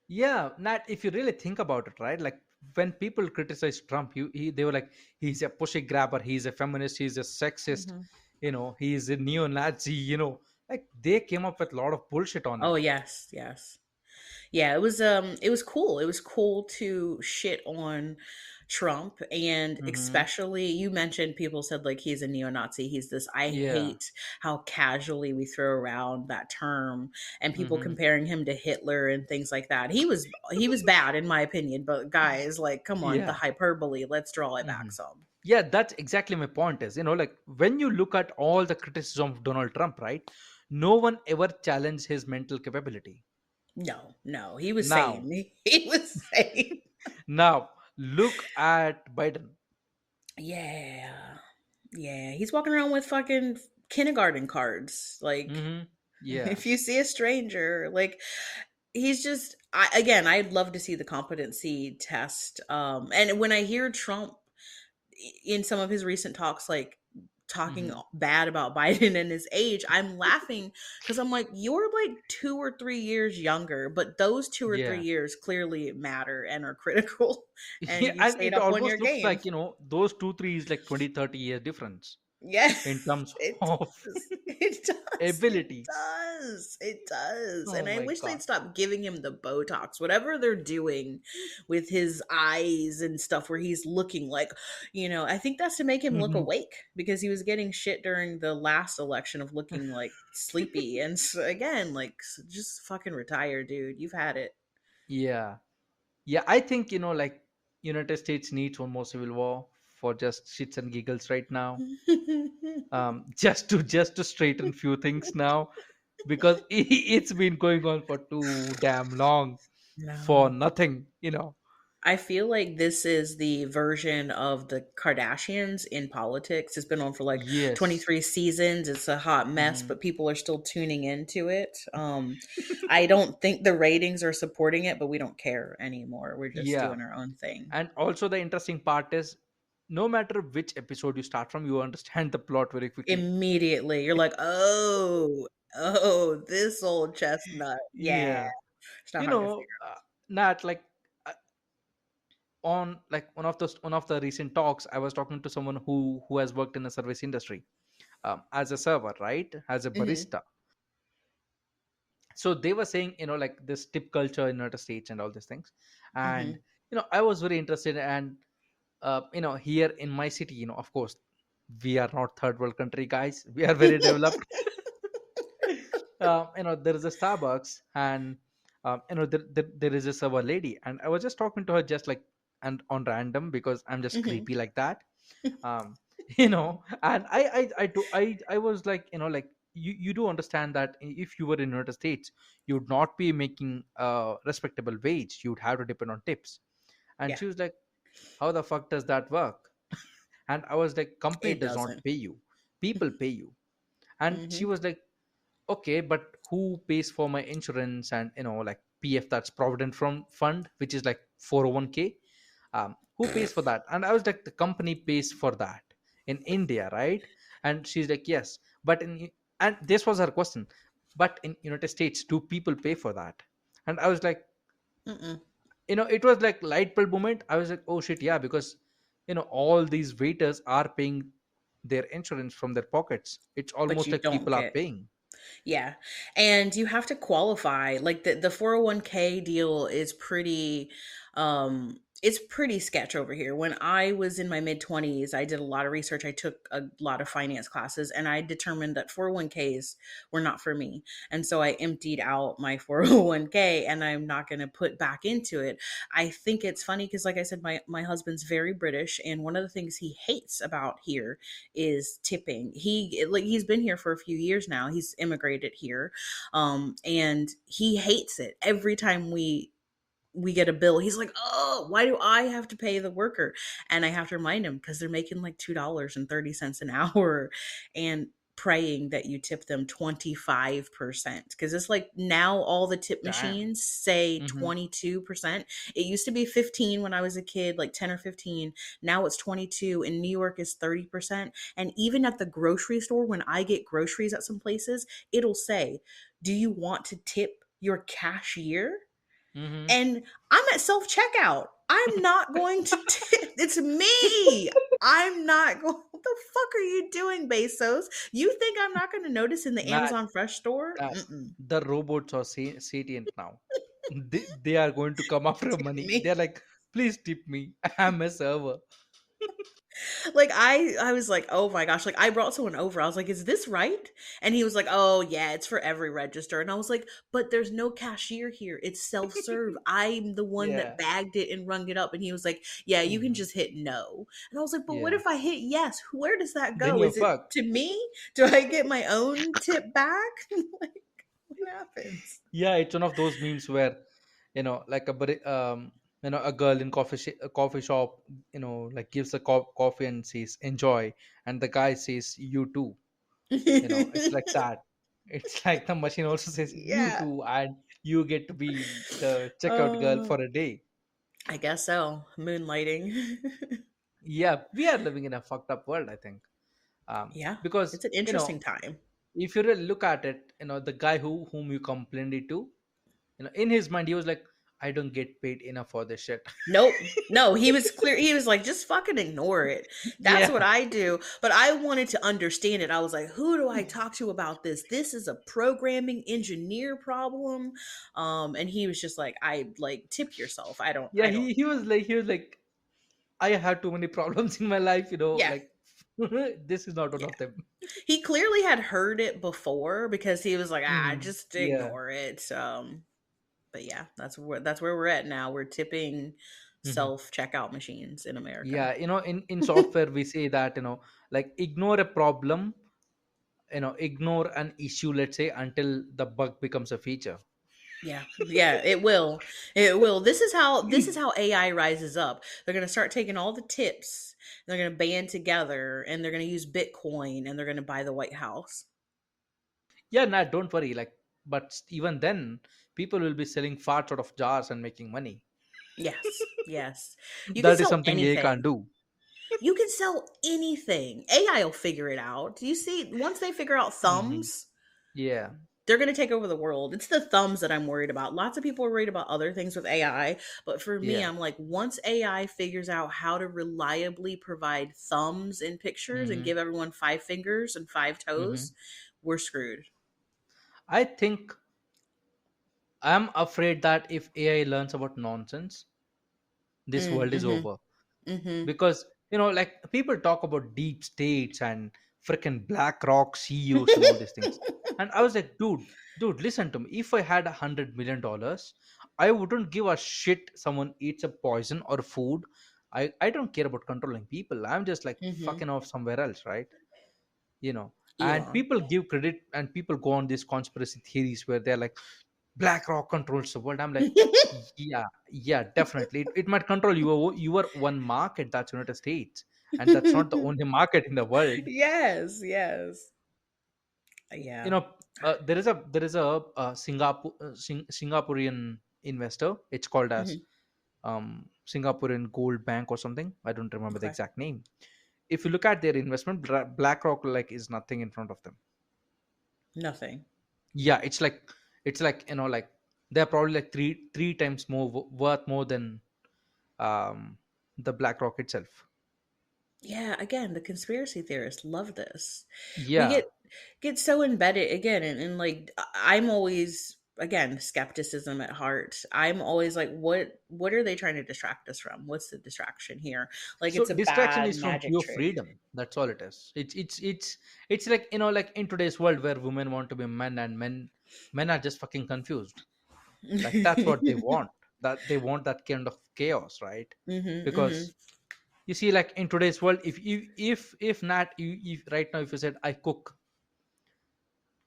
Yeah, Nat, if you really think about it, right? Like when people criticize Trump, they were like, he's a pushy grabber, he's a feminist, he's a sexist, Mhm. he's a neo-Nazi, like they came up with a lot of bullshit on Oh him. yes, yes. Yeah, it was cool. It was cool to shit on Trump, and Hmm. especially you mentioned, people said like he's a neo-Nazi. He's this, I Yeah. hate how casually we throw around that term, and people Hmm. comparing him to Hitler and things like that. He was bad in my opinion, but guys, like, come on, the Yeah. hyperbole, let's draw it Hmm. back some. Yeah, that's exactly my point is, like when you look at all the criticism of Donald Trump, right? No one ever challenged his mental capability. No, no, he was Now, sane. He was sane. now look at Biden. Yeah. Yeah, he's walking around with fucking kindergarten cards. Like, Hmm. Yeah. if you see a stranger, like, he's just, again, I'd love to see the competency test. And when I hear Trump in some of his recent talks, like talking Hmm. bad about Biden and his age, I'm laughing because I'm like, you're like 2 or 3 years younger, but those 2 or 3 Yeah. years clearly matter and are critical, Yeah, and you've and stayed it up on your almost looks game. like those 2 3 is like 20 30 years difference in Yes, terms it of does. It does. It abilities. does. It does. Oh And I my wish they'd god. stop giving him the Botox, whatever they're doing with his eyes and stuff, where he's looking like, I think that's to make him look Hmm. awake, because he was getting shit during the last election of looking like sleepy. And again, like, just fucking retire, dude. You've had it. Yeah, yeah, I think like United States needs one more civil war for just shits and giggles right now. Just to straighten few things now, because it's been going on for too damn long for No. nothing. I feel like this is the version of the Kardashians in politics. It's been on for like Yes. 23 seasons. It's a hot mess, Hmm. but people are still tuning into it. I don't think the ratings are supporting it, but we don't care anymore. We're just Yeah. doing our own thing. And also the interesting part is, no matter which episode you start from, you understand the plot very quickly. Immediately, you're like, oh. Oh, this old chestnut. Yeah. Yeah. It's not You hard to know, figure Nat, like uh, on like one of the recent talks, I was talking to someone who has worked in the service industry, as a server, right, as a out. Hmm. barista. So they were saying, like this tip culture in United States and all these things. And Hmm. I was very interested. And here in my city, of course, we are not third world country, guys. We are very developed. There is a Starbucks, and there is a server lady, and I was just talking to her, just like, and on random, because I'm just Hmm. creepy like that. um and I was like, like, you do understand that if you were in United States, you would not be making a respectable wage. You'd have to depend on tips. And Yeah, she was like, how the fuck does that work? And I was like, company it does not doesn't. pay you, people pay you. And she Hmm. was like, okay, but who pays for my insurance and, like, PF, that's provident from fund, which is like 401k. Who pays for that? And I was like, the company pays for that in India, right? And she's like, yes, but and this was her question, but in United States, do people pay for that? And I was like, Mm-mm. it was like light bulb moment. I was like, oh shit, yeah, because all these waiters are paying their insurance from their pockets. It's But almost you like don't people are get. paying. Yeah. And you have to qualify. Like the 401k deal is pretty it's pretty sketch over here. When I was in my mid 20s, I did a lot of research. I took a lot of finance classes and I determined that 401ks were not for me. And so I emptied out my 401k and I'm not going to put back into it. I think it's funny because like I said my husband's very British and one of the things he hates about here is tipping. He's been here for a few years now. He's immigrated here, and he hates it. Every time we get a bill, he's like, "Oh, why do I have to pay the worker?" And I have to remind him because they're making like $2.30 an hour, and praying that you tip them 25% because it's like now all the tip Damn. machines say Hmm. 22%. It used to be 15 when I was a kid, like 10 or 15. Now it's 22. In New York is 30%. And even at the grocery store, when I get groceries at some places, it'll say, "Do you want to tip your cashier?" Hmm. And I'm at self checkout. I'm not going to tip. It's me. I'm not going. What the fuck are you doing, Bezos? You think I'm not going to notice in the Not Amazon Fresh store? that Mm-mm. the robots are sentient now. They are going to come after Tip money. me. They're like, please tip me. I'm a server. Like I was like, oh my gosh, like I brought someone over. I was like, is this right? And he was like, oh yeah, it's for every register. And I was like, but there's no cashier here. It's self-serve. I'm the one that Yeah. bagged it and rung it up. And he was like, yeah, you can Hmm. just hit no. And I was like, but what Yeah. if I hit yes? Where does that Then go? you're Is it fucked. to me? Do I get my own tip back? Like what happens? Yeah, it's one of those memes where, like a girl in a coffee shop, like gives a coffee and says enjoy, and the guy says you too. It's like that. It's like the machine also says you Yeah. too, and you get to be the checkout girl Uh, for a day. I guess so. Moonlighting. Yeah, we are living in a fucked up world, I think. Yeah. Because, It's an interesting time. if you really look at it, the guy whom you complained it to, in his mind, he was like, I don't get paid enough for this shit. Nope. No, he was clear. He was like, just fucking ignore it. That's what Yeah. I do. But I wanted to understand it. I was like, who do I talk to about this? This is a programming engineer problem. And he was just like, I like tip yourself. Yeah, I don't. he was like, I have too many problems in my life, Yeah. like, this is not one Yeah. of them. He clearly had heard it before because he was like, Mhm. just Yeah. ignore it. But yeah, that's where we're at now. We're tipping Mhm. self checkout machines in America. Yeah, in software we say that, like, ignore a problem, ignore an issue, let's say, until the bug becomes a feature. Yeah, yeah, it will. It will. This is how AI rises up. They're going to start taking all the tips. They're going to band together and they're going to use Bitcoin and they're going to buy the White House. Yeah, nah, don't worry, like, but even then, people will be selling farts out of jars and making money. Yes. Yes. You can That is sell something AI can't anything. do. You can sell anything. AI will figure it out. Do you see once they figure out Mhm. thumbs? Yeah. They're going to take over the world. It's the thumbs that I'm worried about. Lots of people are worried about other things with AI, but for me, Yeah. I'm like, once AI figures out how to reliably provide thumbs in pictures and Mm-hmm. give everyone five fingers and five Mm-hmm. toes, we're screwed. I think I'm afraid that if AI learns about nonsense, this world is Mm-hmm. over. Mm-hmm. Because like people talk about deep states and freaking black rock CEOs and all these things, and I was like, dude, listen to me. If I had $100 million, I wouldn't give a shit someone eats a poison or food. I don't care about controlling people. I'm just like Mm-hmm. fucking off somewhere else, right? And Elon. people give credit and people go on these conspiracy theories where they're like, black rock controls the world. I'm like, yeah, yeah, definitely it might control your one market, that's United States, and that's not the only market in the world. Yes, yes. Yeah. There is a Singaporean investor. It's called as Hmm. Singaporean Gold Bank or something. I don't remember the Okay. exact name. If you look at their investment, BlackRock like is nothing in front of them. Nothing. Yeah, it's like like they're probably like three times more worth more than um the BlackRock itself. Yeah, again, the conspiracy theorists love this. We Yeah. get so embedded again, and like I'm always again skepticism at heart. I'm always like, what are they trying to distract us from? What's the distraction here? Like So it's a distraction bad is from magic pure trick. freedom. That's all it is. It's like like in today's world where women want to be men and men are just fucking confused. Like that's what they want. That they want that kind of chaos, right? Mhm, mhm. Because you see, like in today's world, if not you, if right now if you said I cook,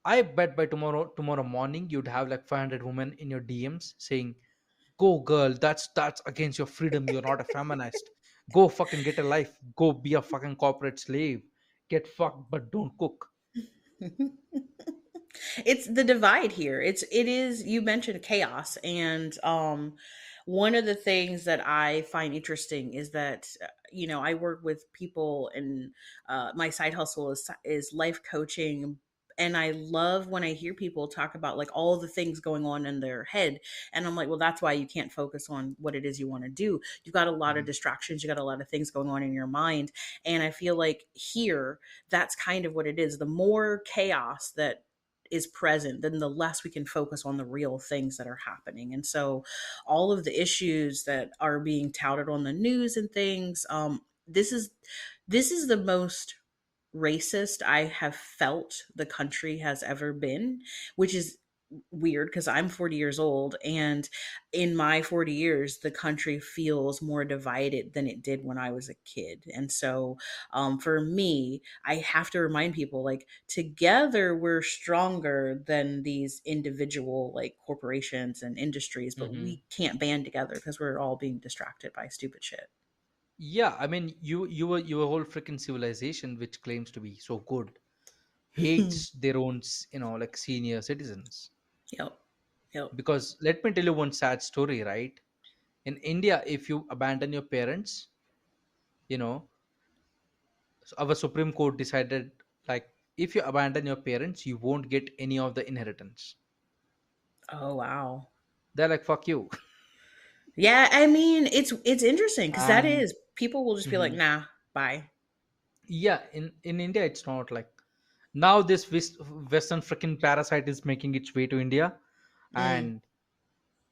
I bet by tomorrow morning you'd have like 500 women in your DMs saying, "Go girl, that's against your freedom. You're not a feminist. Go fucking get a life. Go be a fucking corporate slave. Get fucked, but don't cook." It's the divide here. It is you mentioned chaos, and one of the things that I find interesting is that I work with people, and my side hustle is life coaching. And I love when I hear people talk about like all the things going on in their head. And I'm like, well, that's why you can't focus on what it is you want to do. You've got a lot of Mhm. distractions, you got a lot of things going on in your mind. And I feel like here, that's kind of what it is. The more chaos that is present, then the less we can focus on the real things that are happening. And so, all of the issues that are being touted on the news and things, this is the most racist I have felt the country has ever been, which is weird because I'm 40 years old, and in my 40 years the country feels more divided than it did when I was a kid. And so for me, I have to remind people like together we're stronger than these individual like corporations and industries, but Mhm. we can't band together because we're all being distracted by stupid shit. Yeah, I mean, your whole freaking civilization, which claims to be so good, hates their own like senior citizens. Yep. Yep. Because let me tell you one sad story, right? In India, if you abandon your parents, you know so our Supreme Court decided, like, if you abandon your parents you won't get any of the inheritance. Oh wow. They're like, fuck you. Yeah, I mean, it's interesting because that And is people will just be like, mhm, "Nah, bye." yeah, in India it's not like, now this western freaking parasite is making its way to India. Mm. And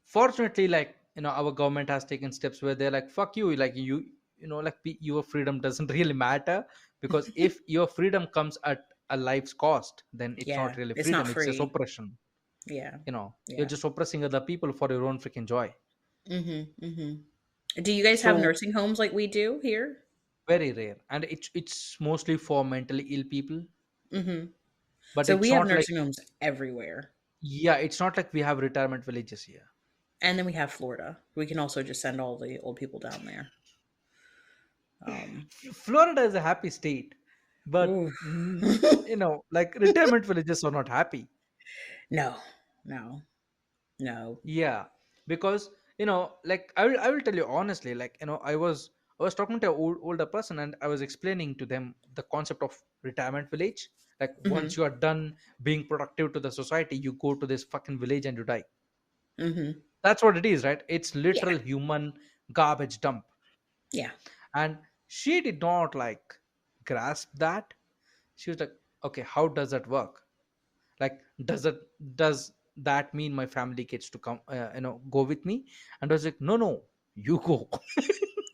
fortunately, like, our government has taken steps where they're like, fuck you, like, like, your freedom doesn't really matter. Because if your freedom comes at a life's cost, then it's not Yeah, really it's not freedom, it's just free. oppression. Yeah, You're yeah. just oppressing other people for your own freaking joy. Mm-hmm. Mm-hmm. Do you guys have So nursing homes like we do here? very rare, and it's mostly for mentally ill people. Mm-hmm. But So it's we have not like, nursing homes everywhere, yeah, it's not like we have retirement villages here. and then we have Florida. We can also just send all the old people down there. Um, Florida is a happy state, but ooh. like, retirement villages are not happy. No, no, no. Yeah, because like, I will tell you honestly, like, I was I was talking to an older person, and I was explaining to them the concept of retirement village. Like, once Mhm. you are done being productive to the society, you go to this fucking village and you die. Mhm. That's what it is, right? It's Yeah. literal human garbage dump. Yeah. And she did not like grasp that. She was like, okay, how does that work? Like, does that mean my family gets to come, go with me? And I was like, no, no, you go.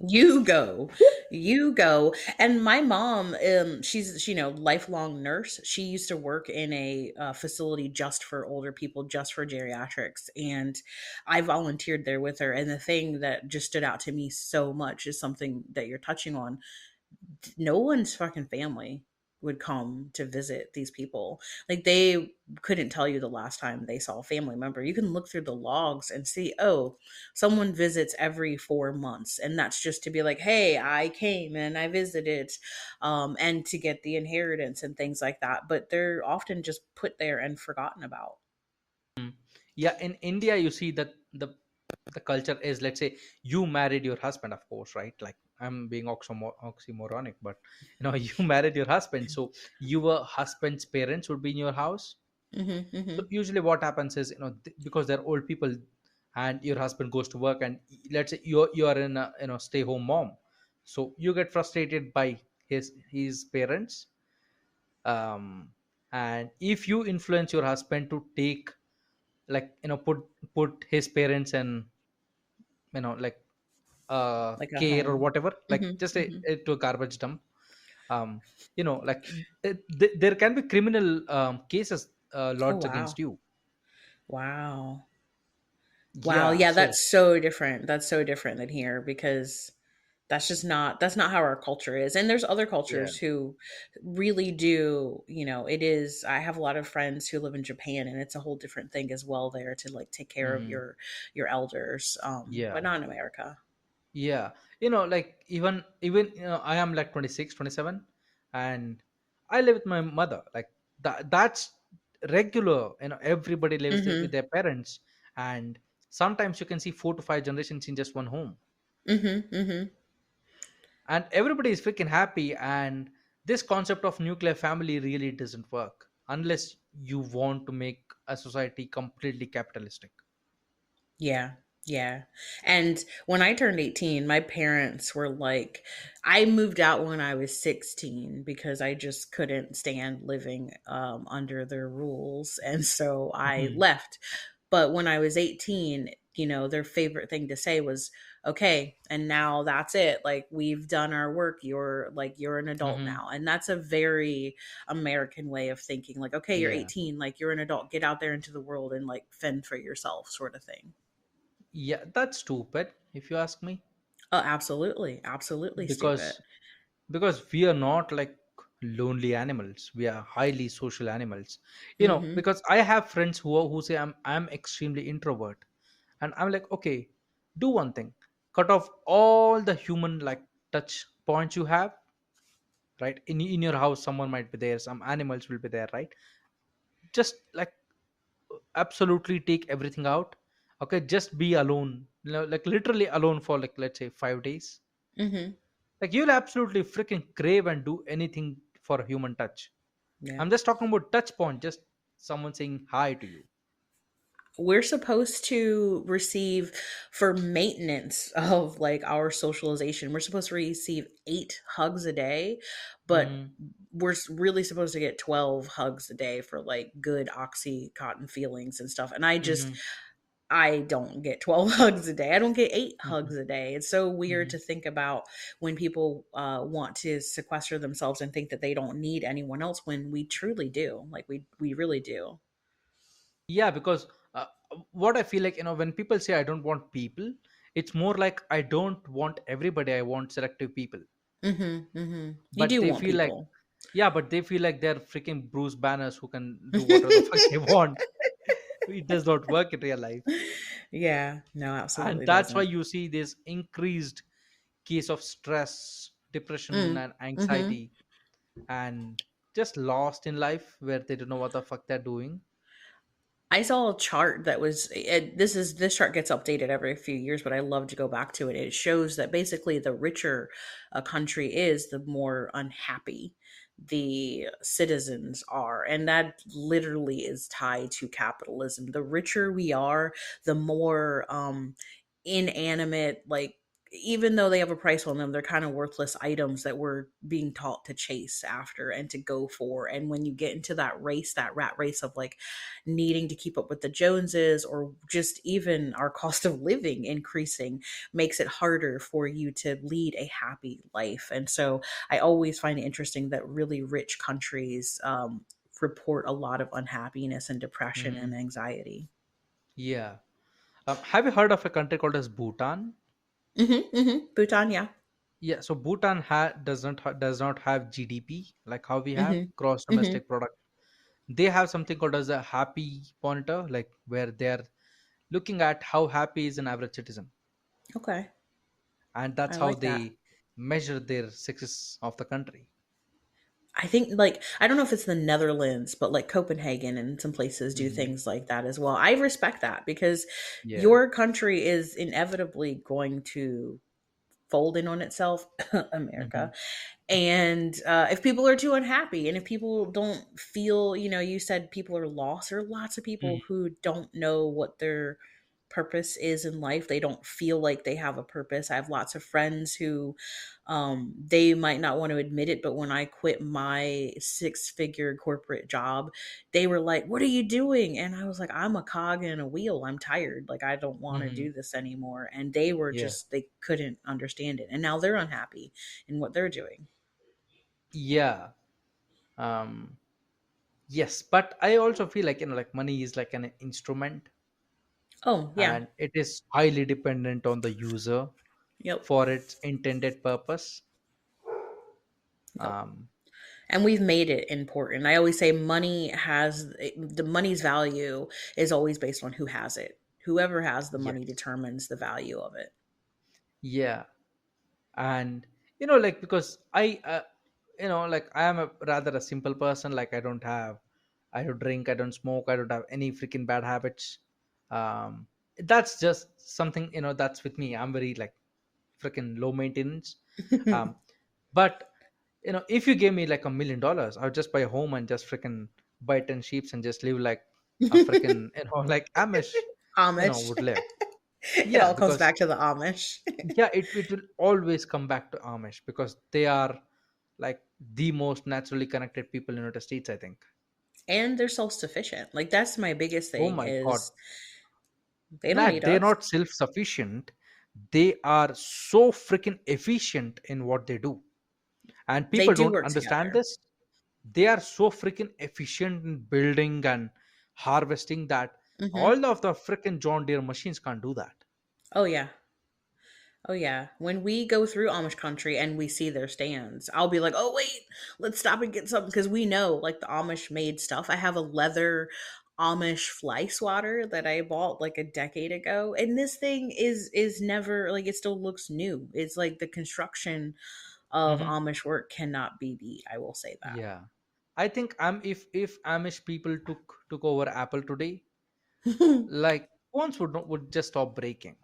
You go. You go. And my mom, she's, lifelong nurse. She used to work in a facility just for older people, just for geriatrics. And I volunteered there with her. And the thing that just stood out to me so much is something that you're touching on. No one's fucking family would come to visit these people. Like, they couldn't tell you the last time they saw a family member. You can look through the logs and see, oh, someone visits every 4 months. And that's just to be like, hey, I came and I visited, and to get the inheritance and things like that. But they're often just put there and forgotten about. Yeah, in India you see that the culture is, let's say, you married your husband, of course, right? Like, I'm being oxymoronic, but you married your husband, so your husband's parents would be in your house. Hmm. So Hmm. usually what happens is, because they're old people, and your husband goes to work, and let's say you are in a stay home mom, so you get frustrated by his parents. And if you influence your husband to take, like, put his parents in, like, Like a care or home. whatever, like, Hmm. just Hmm. to a garbage dump. Like, there can be criminal cases Oh, lodged wow. against you. Wow. Wow, Yeah, yeah, so that's so different. That's so different than here because that's not how our culture is. And there's other yeah. cultures who really do, it is. I have a lot of friends who live in Japan, and it's a whole different thing as well there to like take care of Hmm. your elders, but Yeah. not in America. Yeah, like, even I am like 26, 27, and I live with my mother. Like, that's regular. Everybody lives with Mhm. their parents, and sometimes you can see 4 to 5 generations in just one home, Mhm. Mhm. and everybody is freaking happy. And this concept of nuclear family really doesn't work unless you want to make a society completely capitalistic. Yeah. Yeah. And when I turned 18, my parents were like, I moved out when I was 16 because I just couldn't stand living under their rules. And so I Hmm. left. But when I was 18, their favorite thing to say was, okay, and now that's it. Like, we've done our work. You're an adult Hmm. now. And that's a very American way of thinking. Like, okay, you're Yeah. 18, like you're an adult, get out there into the world and like fend for yourself, sort of thing. Yeah, that's stupid if you ask me. Oh, absolutely. Absolutely stupid. because we are not like lonely animals, we are highly social animals. Mhm. Because I have friends who say I'm extremely introvert, and I'm like, okay, do one thing, cut off all the human, like, touch points you have, right? In your house someone might be there, some animals will be there, right? Just, like, absolutely take everything out. Okay, just be alone, like, literally alone for, like, let's say 5 days. Mhm. Like, you'll absolutely freaking crave and do anything for a human touch. Yeah. I'm just talking about touch point, just someone saying hi to you. We're supposed to receive, for maintenance of like our socialization, we're supposed to receive 8 hugs a day, but Hmm. really supposed to get 12 hugs a day for like good oxycontin feelings and stuff. And Hmm. I don't get 12 hugs a day. I don't get 8 Hmm. hugs a day. It's so weird Hmm. to think about when people want to sequester themselves and think that they don't need anyone else when we truly do. Like, we really do. Yeah, because what I feel like, when people say I don't want people, it's more like I don't want everybody, I want selective people. Mhm. Mhm. You But do they want feel like, people. yeah, but they feel like they're freaking Bruce Banners who can do whatever the fuck they want. It does not work in real life. Yeah. No, And absolutely that's why doesn't. you see this increased case of stress, depression, Mm. and Mhm. anxiety, and just lost in life, where they don't know what the fuck they're doing. I saw a chart that was this chart gets updated every few years, but I love to go back to it. It shows that basically the richer a country is, the more unhappy the citizens are, and that literally is tied to capitalism. The richer we are, the more inanimate, like, even though they have a price on them, they're kind of worthless items that we're being taught to chase after and to go for. And when you get into that race, that rat race of like needing to keep up with the Joneses, or just even our cost of living increasing, makes it harder for you to lead a happy life. And so I always find it interesting that really rich countries report a lot of unhappiness and depression and Hmm. anxiety. Yeah. Have you heard of a country called as Bhutan? Bhutan, yeah. Yeah. So Bhutan does not have GDP like how we have hmm gross hmm domestic product. They have something called as a happy monitor, like where they're looking at how happy is an average citizen, Okay, and that's I how like that. they measure their success of the country. I think, like, I don't know if it's the Netherlands, but like Copenhagen and some places do Hmm. things like that as well. I respect that because Yeah. your country is inevitably going to fold in on itself, Hmm. America. And if people are too unhappy, and if people don't feel, you said people are lost, there are lots of people Hmm. who don't know what their purpose is in life. They don't feel like they have a purpose. I have lots of friends who they might not want to admit it, but when I quit my 6-figure corporate job, they were like, "What are you doing?" And I was like, "I'm a cog in a wheel. I'm tired. Like, I don't want to Hmm. do this anymore." And they were Yeah. just, they couldn't understand it. And now they're unhappy in what they're doing. Yeah. um yes, but I also feel like, like money is like an instrument, Oh, yeah. and it is highly dependent on the user Yep. for its intended purpose. Yep. um And we've made it important. I always say the money's value is always based on who has it. Whoever has the money yes. determines the value of it. Yeah. And like, because like I am a rather a simple person. Like, I don't drink, I don't smoke, I don't have any freaking bad habits. That's just something, that's with me. I'm very like freaking low maintenance. um but if you gave me like $1 million, I would just buy a home and just freaking buy 10 sheeps and just live like a freaking, like Amish, Amish. would live. It Yeah, all comes because back to the Amish. yeah, it will always come back to Amish, because they are like the most naturally connected people in the United States, I think. And they're self-sufficient. Like, that's my biggest Oh thing my god. is they don't Nah, need they're us. not self-sufficient. They are so freaking efficient in what they do, and They people do don't work understand together. this. They are so freaking efficient in building and harvesting that hmm all of the freaking John Deere machines can't do that. Oh yeah. Oh yeah. When we go through Amish country and we see their stands, I'll be like, "Oh wait, let's stop and get something," because we know like the Amish made stuff. I have a leather Amish fly swatter that I bought like a decade ago, and this thing is never, like, it still looks new. It's like the construction of Hmm. Amish work cannot be beat. I will say Yeah, I think if Amish people took over Apple today, that. like phones would just stop breaking.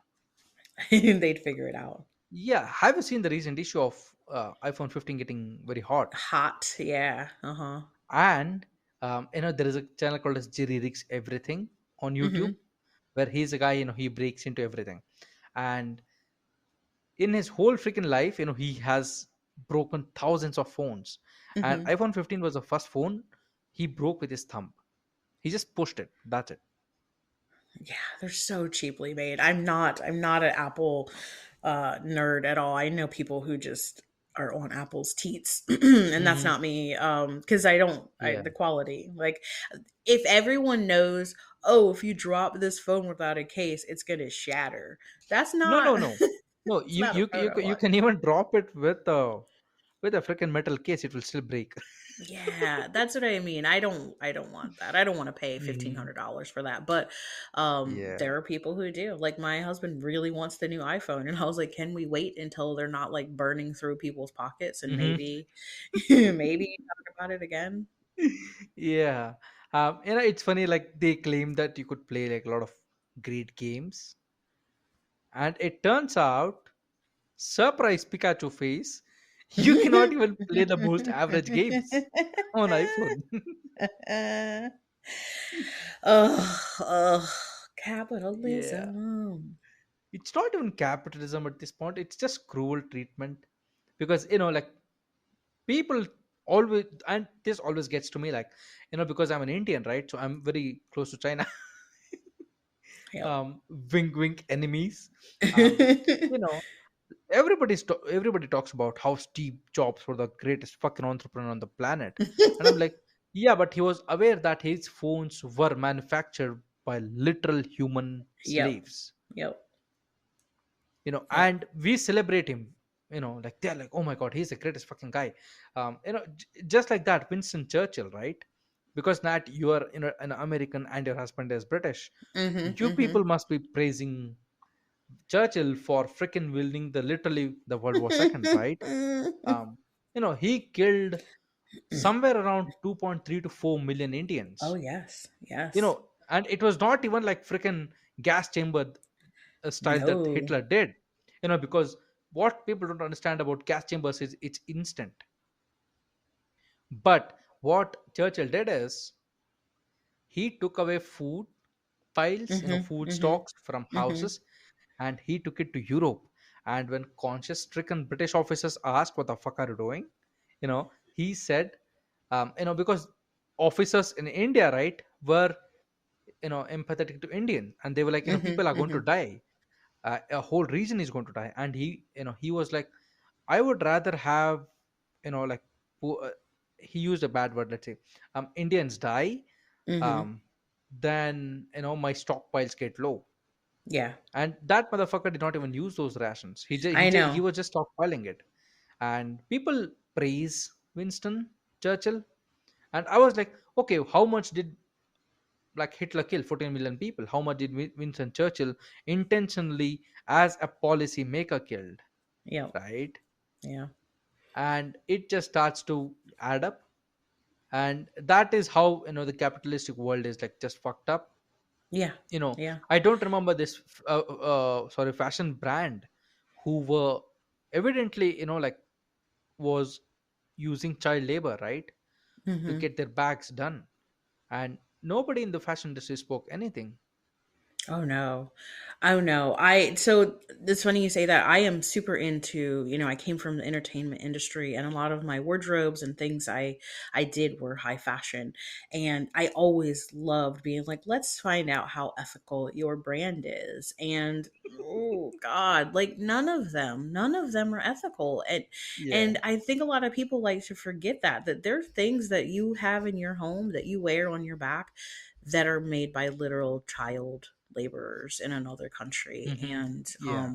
They'd figure it out. Yeah, have you seen the recent issue of iPhone 15 getting very hot? Hot, yeah. Uh-huh. And there is a channel called as Jerry Rigs Everything on YouTube, Mhm. where he's a guy, he breaks into everything. And in his whole freaking life, he has broken thousands of phones. And Mhm. iPhone 15 was the first phone he broke with his thumb. He just pushed it. That's it. Yeah, they're so cheaply made. I'm not an Apple nerd at all. I know people who just are on Apple's teats, and that's Hmm. not me. Because I don't, Yeah. the quality. Like, if everyone knows, oh, if you drop this phone without a case, it's gonna shatter. That's No, not. no, no, no. It's You not a you phone you I you want. can even drop it with a freaking metal case. It will still break. Yeah, that's what I mean. I don't want that. I don't want to pay fifteen Hmm. hundred dollars for that. But Yeah. there are people who do. Like, my husband really wants the new iPhone, and I was like, can we wait until they're not like burning through people's pockets, and Hmm. maybe maybe talk about it again? Yeah. It's funny. Like they claim that you could play like a lot of great games, and it turns out, surprise Pikachu face, you cannot even play the most average games on iPhone. Ugh, Yeah, capitalism. it's not even capitalism at this point. It's just cruel treatment, because like people always, and this always gets to me, like because I'm an Indian, right? So I'm very close to China. Yep. Wink wink enemies. You know everybody talks about how Steve Jobs was the greatest fucking entrepreneur on the planet, and I'm like, yeah, but he was aware that his phones were manufactured by literal human Yep. slaves. Yep. Yep. And we celebrate him. Like they're like, oh my god, he's the greatest fucking guy. Just like that, Winston Churchill, right? Because Nat, you are an American and your husband is British. Mhm. You people Mhm. must be praising Churchill for freaking winning the literally the World War II, right? He killed somewhere around 2.3 to 4 million Oh Indians. yes. Yes. And it was not even like freaking gas chamber style that No. Hitler did. Because what people don't understand about gas chambers is it's instant. But what Churchill did is he took away food piles, Mhm. food Mhm. stocks from Mhm. houses, and he took it to Europe. And when conscious stricken British officers asked, "What the fuck are you doing?" he said, because officers in India, right, were empathetic to Indian, and they were like, Mhm. people are going to Mhm. die, a whole region is going to die, and he was like, I would rather have, like, he used a bad word, let's say, Indians die, Mhm. um, than my stockpiles get low. Yeah. And that motherfucker did not even use those rations. I He know. was just stockpiling it. And people praise Winston Churchill, and I was like, okay, how much did like Hitler kill 14 million people? How much did Winston Churchill intentionally as a policy maker killed, Yep. right? Yeah. And it just starts to add up, and that is how the capitalistic world is like just fucked up. Yeah. you know Yeah. I don't remember this sorry, fashion brand who were evidently like was using child labor, right, to Mhm. get their bags done, and nobody in the fashion industry spoke anything. Oh no. Oh no. So it's funny you say that. I am super into, I came from the entertainment industry and a lot of my wardrobes and things I did were high fashion. And I always loved being like, let's find out how ethical your brand is. And oh God, like none of them are ethical. Yeah. And I think a lot of people like to forget that there are things that you have in your home that you wear on your back that are made by literal child laborers in another country. And Yeah.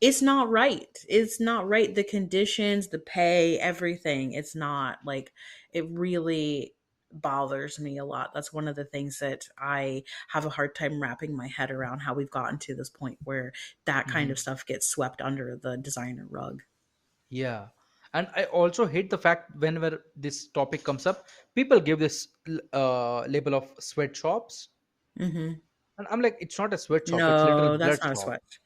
it's not right. It's not right. The conditions, the pay, everything, it's not like, it really bothers me a lot. That's one of the things that I have a hard time wrapping my head around, how we've gotten to this point where that kind of hmm stuff gets swept under the designer rug. yeah. And I also hate the fact whenever this topic comes up, people give this label of sweatshops, Hmm. and I'm like, it's not a sweatshop, it's literal No, blood that's not a shop. sweat.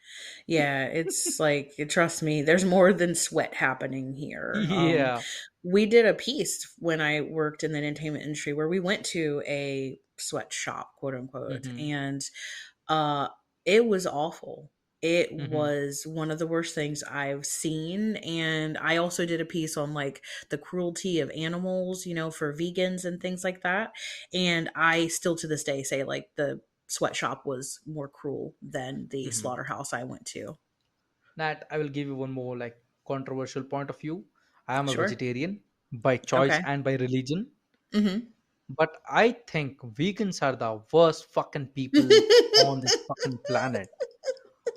Yeah, it's like, trust me, there's more than sweat happening here. Yeah. We did a piece when I worked in the entertainment industry where we went to a sweatshop, quote unquote, hmm and uh, it was awful. It hmm was one of the worst things I've seen. And I also did a piece on like the cruelty of animals, for vegans and things like that. And I still to this day say like the sweatshop was more cruel than the hmm slaughterhouse I went to. Nat, I will give you one more like controversial point of view. I am a Sure. vegetarian by choice Okay. and by religion, Hmm. but I think vegans are the worst fucking people on this fucking planet.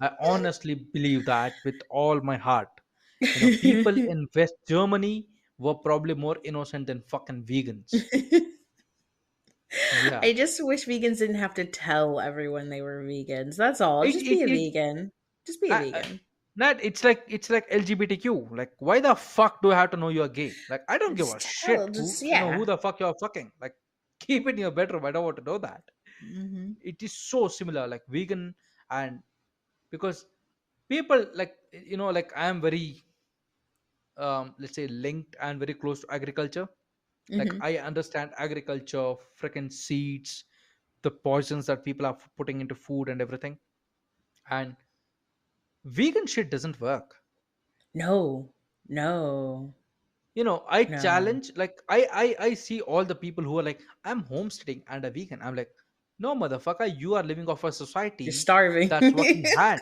I honestly believe that with all my heart. People in West Germany were probably more innocent than fucking vegans. Yeah. I just wish vegans didn't have to tell everyone they were vegans. That's all. It Just it be a it vegan. Just be a I, vegan. Nat, it's like LGBTQ. Like, why the fuck do I have to know you're gay? Like, I don't give a Just tell. shit Just, yeah. who the fuck you're fucking. Like, keep it in your bedroom. I don't want to know that. Mhm. It is so similar, like vegan. And because people, like, like I am very, let's say, linked and very close to agriculture. Like Mhm. I understand agriculture, freaking seeds, the poisons that people are putting into food and everything. And vegan shit doesn't work. No. No. I No. challenge, like I see all the people who are like, I'm homesteading and a vegan. I'm like, no, motherfucker, you are living off a You're society starving. that's working hard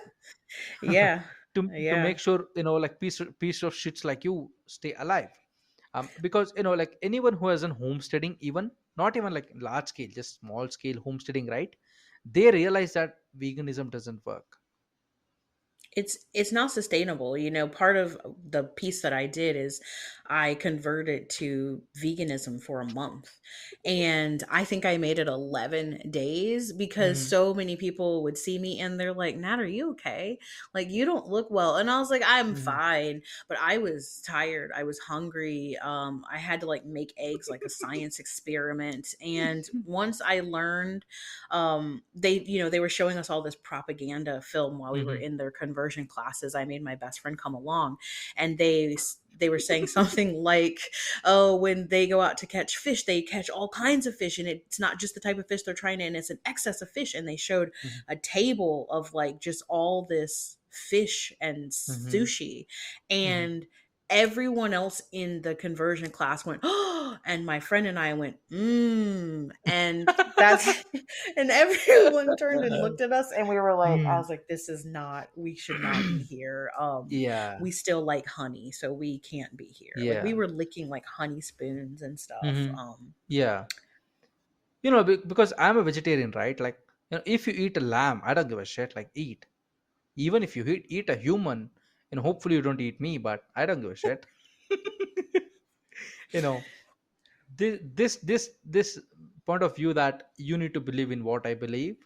Yeah. to Yeah. make sure, like piece of shits like you stay alive. Because like anyone who has an homesteading, even not even like large scale, just small scale homesteading, right? They realize that veganism doesn't work. It's not sustainable. Part of the piece that I did is I converted to veganism for a month. And I think I made it 11 days because Hmm. so many people would see me and they're like, Nat, are you okay? Like, you don't look well. And I was like, I'm Hmm. fine. But I was tired. I was hungry. I had to like make eggs like a science experiment. And once I learned, they were showing us all this propaganda film while we were Hmm. in their conversion classes. I made my best friend come along, and they were saying something like, oh, when they go out to catch fish, they catch all kinds of fish, and it's not just the type of fish they're trying to, and it's an excess of fish. And they showed Hmm. a table of like just all this fish and Hmm. sushi. Hmm. And everyone else in the conversion class went, oh, and my friend and I went, and that's and everyone turned and looked at us, and we were like, I Hmm. was like, this is not, we should not be here. Yeah. We still like honey, so we can't be here. Like, we Yeah. were licking like honey spoons and stuff. Hmm. Yeah. Because I'm a vegetarian, right? Like, if you eat a lamb, I don't give a shit. Like, eat. Even if you eat a human, hopefully you don't eat me, but I don't give a shit. you know this point of view that you need to believe in what I believe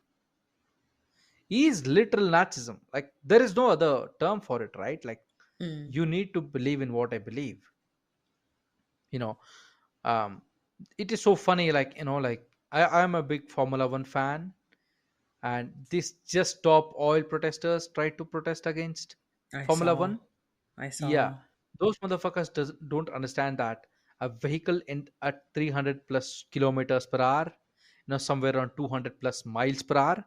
is literal Nazism. Like, there is no other term for it, right? Like, Mm, you need to believe in what I believe. you know um it is so funny, like, like I'm a big Formula 1 fan. And this just top oil protesters tried to protest against I Formula saw. 1. I Yeah, saw. those motherfuckers don't understand that a vehicle at 300 plus kilometers per hour, somewhere around 200 plus miles per hour,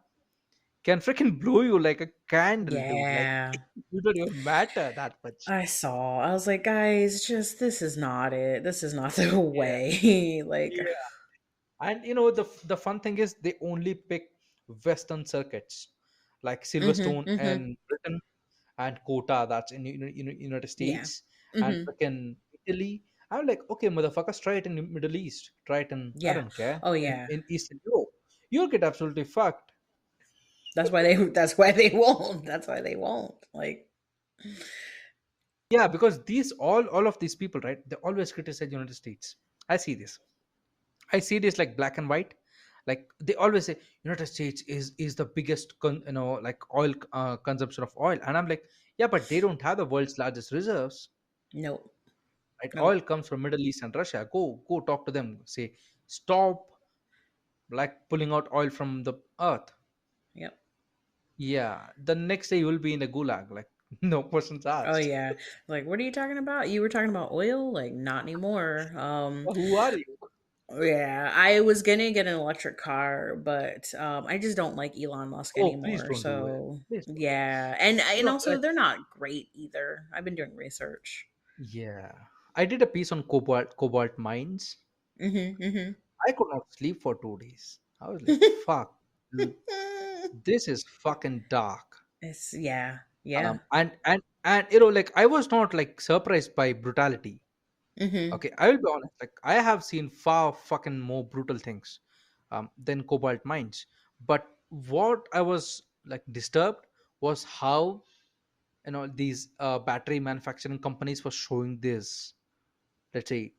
can freaking blow you like a candle, dude. Like, Yeah. you don't even matter that much. I saw. I was like, guys, just this is not it. This is not the Yeah, way. Like, yeah. And the fun thing is they only pick Western circuits, like mm-hmm, Silverstone mm-hmm. in Britain, and Kota, that's in United Yeah. States, and Mm-hmm. freaking Italy. I'm like, okay, motherfuckers, try it in the Middle East, try it in, I Yeah. don't care, Oh in, yeah. in Eastern Europe. You'll get absolutely fucked. That's why they won't. That's why they won't. Like, Yeah, because all of these people, right? They always criticize United States. I see this. I see this like black and white. Like, they always say United States is the biggest like oil consumption of oil, and I'm like, yeah, but they don't have the world's largest reserves. nope. Right? Oil Nope. comes from Middle East and Russia. Go talk to them. Say, stop, like, pulling out oil from the earth. Yep. Yeah, the next day you will be in a gulag. Like, no questions Oh asked. yeah. Like, what are you talking about? You were talking about oil? Like, not anymore. Who are you? Yeah, I was gonna get an electric car, but I just don't like Elon Musk Oh, please anymore. don't do it. So Please don't do it. yeah, and also Like, they're not great either. I've been doing research. yeah, I did a piece on cobalt mines. Mm-hmm. I could not sleep for 2 days. I was like, Mm-hmm. fuck, dude, this is fucking dark. It's yeah, yeah. And like, I was not like surprised by brutality. Mm-hmm. Okay, I will be honest. Like, I have seen far fucking more brutal things than cobalt mines. But what I was like disturbed was how these battery manufacturing companies were showing this, let's say,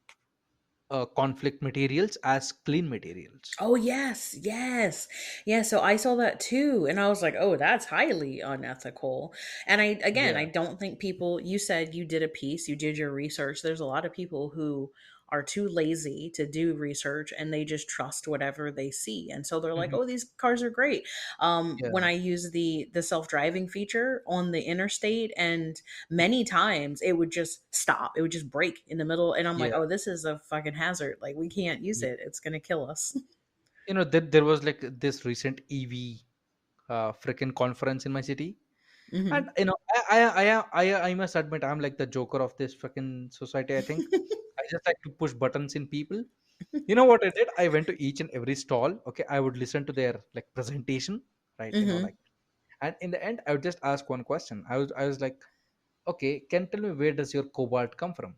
conflict materials as clean materials. Oh yes, yes. Yeah, so I saw that too and I was like, "Oh, that's highly unethical." And I Yeah. don't think people, you said you did a piece, you did your research. There's a lot of people who are too lazy to do research and they just trust whatever they see. And so they're like, Mhm. "Oh, these cars are great." When Yeah, I use the self-driving feature on the interstate, and many times it would just stop. It would just break in the middle, and I'm like, yeah, "Oh, this is a fucking hazard. Like we can't use yeah. it. It's going to kill us." There was like this recent EV freaking conference in my city, and Hmm. I must admit I'm like the joker of this freaking society. I think I just like to push buttons in people. You know what I did? I went to each and every stall. Okay, I would listen to their like presentation, right? Hmm. And in the end, I would just ask one question. I was like, okay, can you tell me where does your cobalt come from?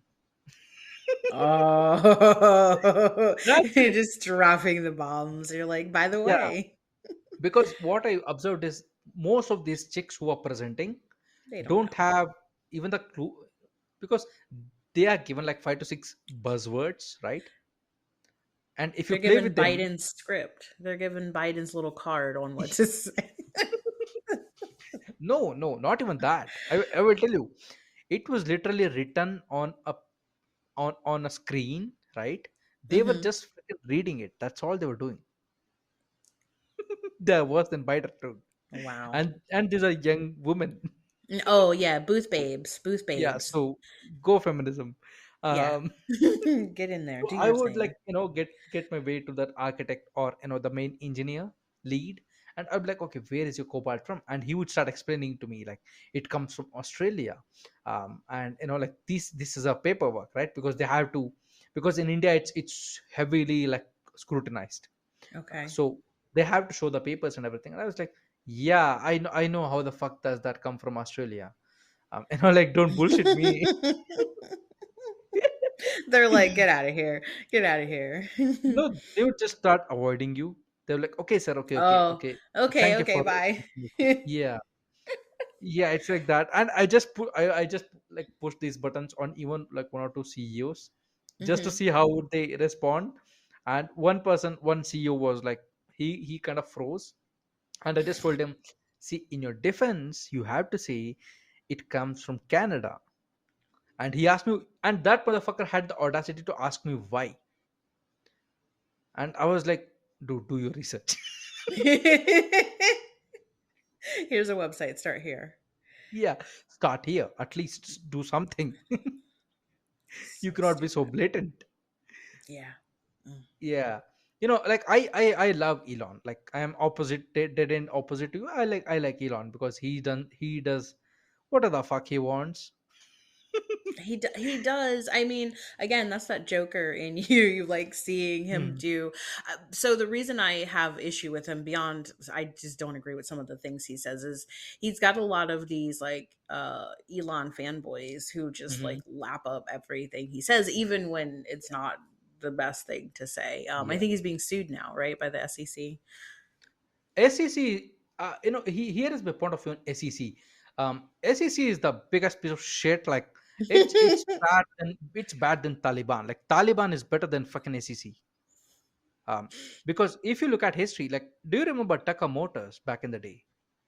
Oh, That's you're it. just dropping the bombs. You're like, by the Yeah, way, because what I observed is most of these chicks who are presenting they don't don't know. have even the clue, because they are given like 5 to 6 buzzwords, right? And if you They're play given with them, Biden's script. They're given Biden's little card on what to say. no, no, not even that. I will tell you, it was literally written on a screen, right? They were Hmm. just freaking reading it. That's all they were doing. They're worse than Biden too. Wow. And these are young women. Oh yeah, booth babes, booth Yeah, babes. so go feminism. Yeah, um get in there, So do I your would thing. like, get my way to that architect, or the main engineer lead, and I'd be like, okay, where is your cobalt from? And he would start explaining to me like it comes from Australia. And like this is a paperwork, right? Because they have to, because in India it's heavily like scrutinized. Okay. So they have to show the papers and everything. And I was like, yeah, I know how the fuck does that come from Australia. Like, don't bullshit me. They're like, get out of here, get out of here. No, they would just start avoiding you. They were like, okay, sir, okay, okay, Oh, okay. okay, Thank you okay, for the bye. information. Yeah, yeah, it's like that. And I just like push these buttons on even like one or two CEOs just to Hmm. see how would they respond. And one CEO was like, he kind of froze, and I just told him, see, in your defense, you have to say it comes from Canada. And he asked me, and that motherfucker had the audacity to ask me why. And I was like, do your research. Here's a website. Start here. Yeah, start here. At least do something. You So cannot be so stupid. blatant. Yeah. Mm. Yeah, like I love Elon. Like I am opposite, dead end opposite to you. I like Elon because he does whatever the fuck he wants. He does. I mean, again, that's that Joker in you. You like seeing him Hmm. do. So the reason I have issue with him beyond, I just don't agree with some of the things he says, is he's got a lot of these like Elon fanboys who just like Hmm. lap up everything he says, even when it's not the best thing to say. I Yeah, think he's being sued now, right, by the SEC. SEC. Here is my point of view on SEC. SEC is the biggest piece of shit. Like it's bad than Taliban. Like Taliban is better than fucking SEC. um, because if you look at history, like, do you remember Tucker Motors back in the day?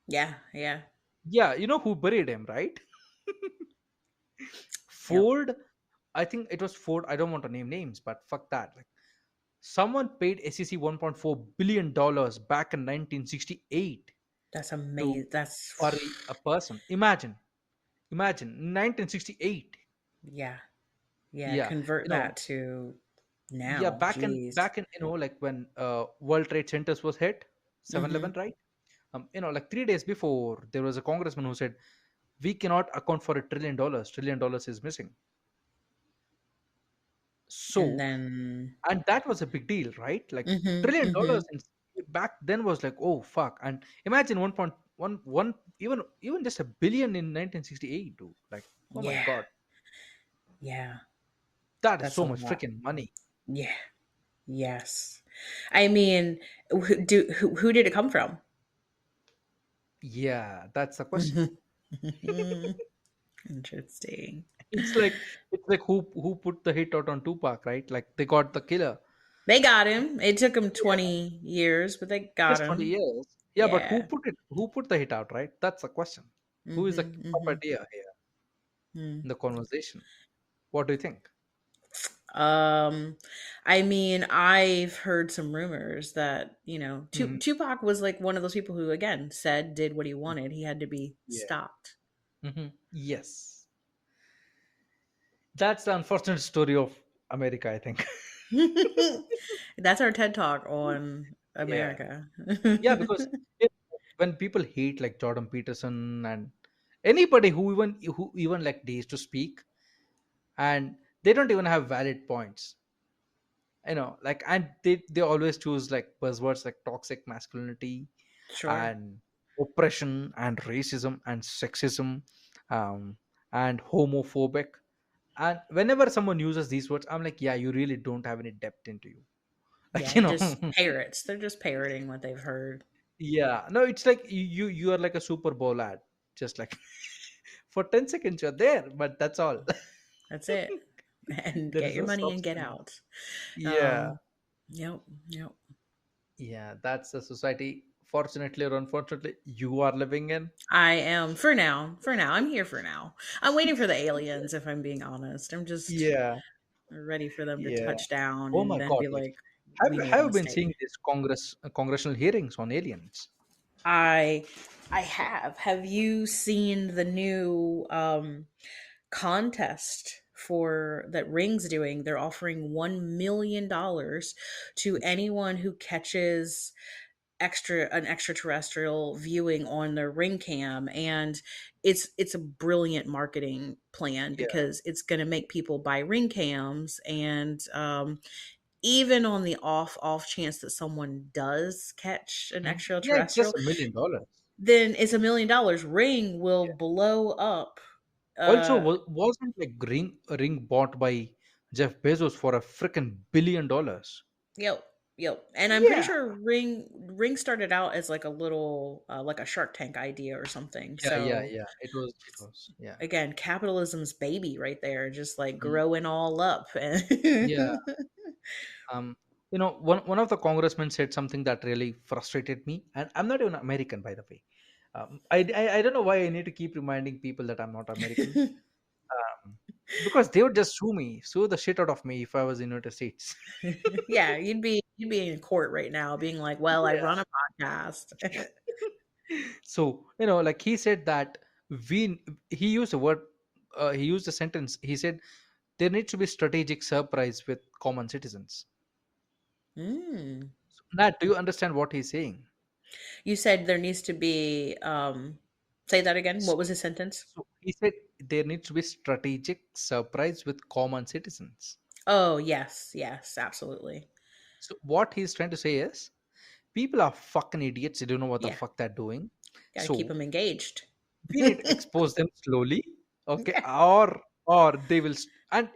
Yeah, yeah, Yeah, you know who buried him, right? yep. Ford. I think it was Ford. I don't want to name names, but fuck that. Like, someone paid SEC $1.4 billion back in 1968 That's to amazing. That's bury a person. Imagine 1968. yeah, yeah. Yeah, Convert you that know, to yeah, now. back in Jeez. back in like when World Trade Centers was hit, 7/11, Hmm. right? Like 3 days before, there was a congressman who said we cannot account for $1 trillion. $1 trillion is missing. And So, then and that was a big deal, right? Like trillion hmm. dollars back then was like, oh fuck. And imagine 1.11, even just a billion in 1968, dude. Like, oh my Yeah, god, yeah. that is That's a so much lot. freaking money. Yeah. Yes. I mean, who did it come from? Yeah, that's the question. Mhm. Interesting. It's like who put the hit out on Tupac, right? Like they got the killer. They got him. It took him Yeah, 20 years, but they got just 20 him. years. Yeah, but who Yeah. put it? Who put the hit out, right? That's the question. Who is the Hmm. Hmm. puppeteer here Hmm. in the conversation? What do you think? Um, I mean, I've heard some rumors that, Hmm. Tupac was like one of those people who, again, said, did what he wanted. He had to be Yeah. stopped. Yes, that's the unfortunate story of America, I think. That's our TED Talk on Yeah, America. yeah, because it, when people hate like Jordan Peterson and anybody who even like dares to speak, and they don't even have valid points, like, and they always choose like buzzwords like toxic masculinity Sure. and oppression and racism and sexism, um, and homophobic. And whenever someone uses these words, I'm like, yeah, you really don't have any depth into you. Like, Yeah, just parrots. They're just parroting what they've heard. yeah, no, it's like you are like a Super Bowl ad, just like for 10 seconds you're there, but that's all. That's it. And There get is your no money and get substance. out. Yeah, Um, yep, yep. yeah, that's the society, fortunately or unfortunately, you are living in. I am for now. For now, I'm here for now. I'm waiting for the aliens. If I'm being honest, I'm just Yeah, ready for them to yeah. touch down Oh and my then god, be like, like, have "We made a have you been mistake." seeing this congressional hearings on aliens? I I have. Have you seen the new contest for that Ring's doing? They're offering $1 million to anyone who catches an extraterrestrial viewing on their Ring cam, and it's a brilliant marketing plan Yeah. because it's going to make people buy Ring cams, and even on the off chance that someone does catch an Mhm. Yeah, it's just extraterrestrial, $1 million. then it's $1 million. Ring will Yeah. blow up. Also, Uh, wasn't like Ring bought by Jeff Bezos for a freaking $1 billion? yep, yep. And I'm pretty Yeah. sure Ring started out as like a little like a Shark Tank idea or something. Yeah, yeah, So yeah. It was. Yeah. again, capitalism's baby right there, just like Mhm. growing all up. Yeah. Um, one of the congressmen said something that really frustrated me, and I'm not even American, by the way. I don't know why I need to keep reminding people that I'm not American. Um, because they would just sue the shit out of me if I was in United States. Yeah, you'd be in court right now, being like, "Well, I Yeah. run a podcast." So, like he said that we he used a word, he used a sentence. He said there needs to be strategic surprise with common citizens. Mm. So, Nat, do you understand what he's saying? You said there needs to be. Say that again. What So, was his sentence? so he said there needs to be strategic surprise with common citizens. Oh yes, yes, absolutely. So what he's trying to say is people are fucking idiots. They don't know what the Yeah, fuck they're doing. got to keep So them engaged. we need to expose them slowly, okay, or they will and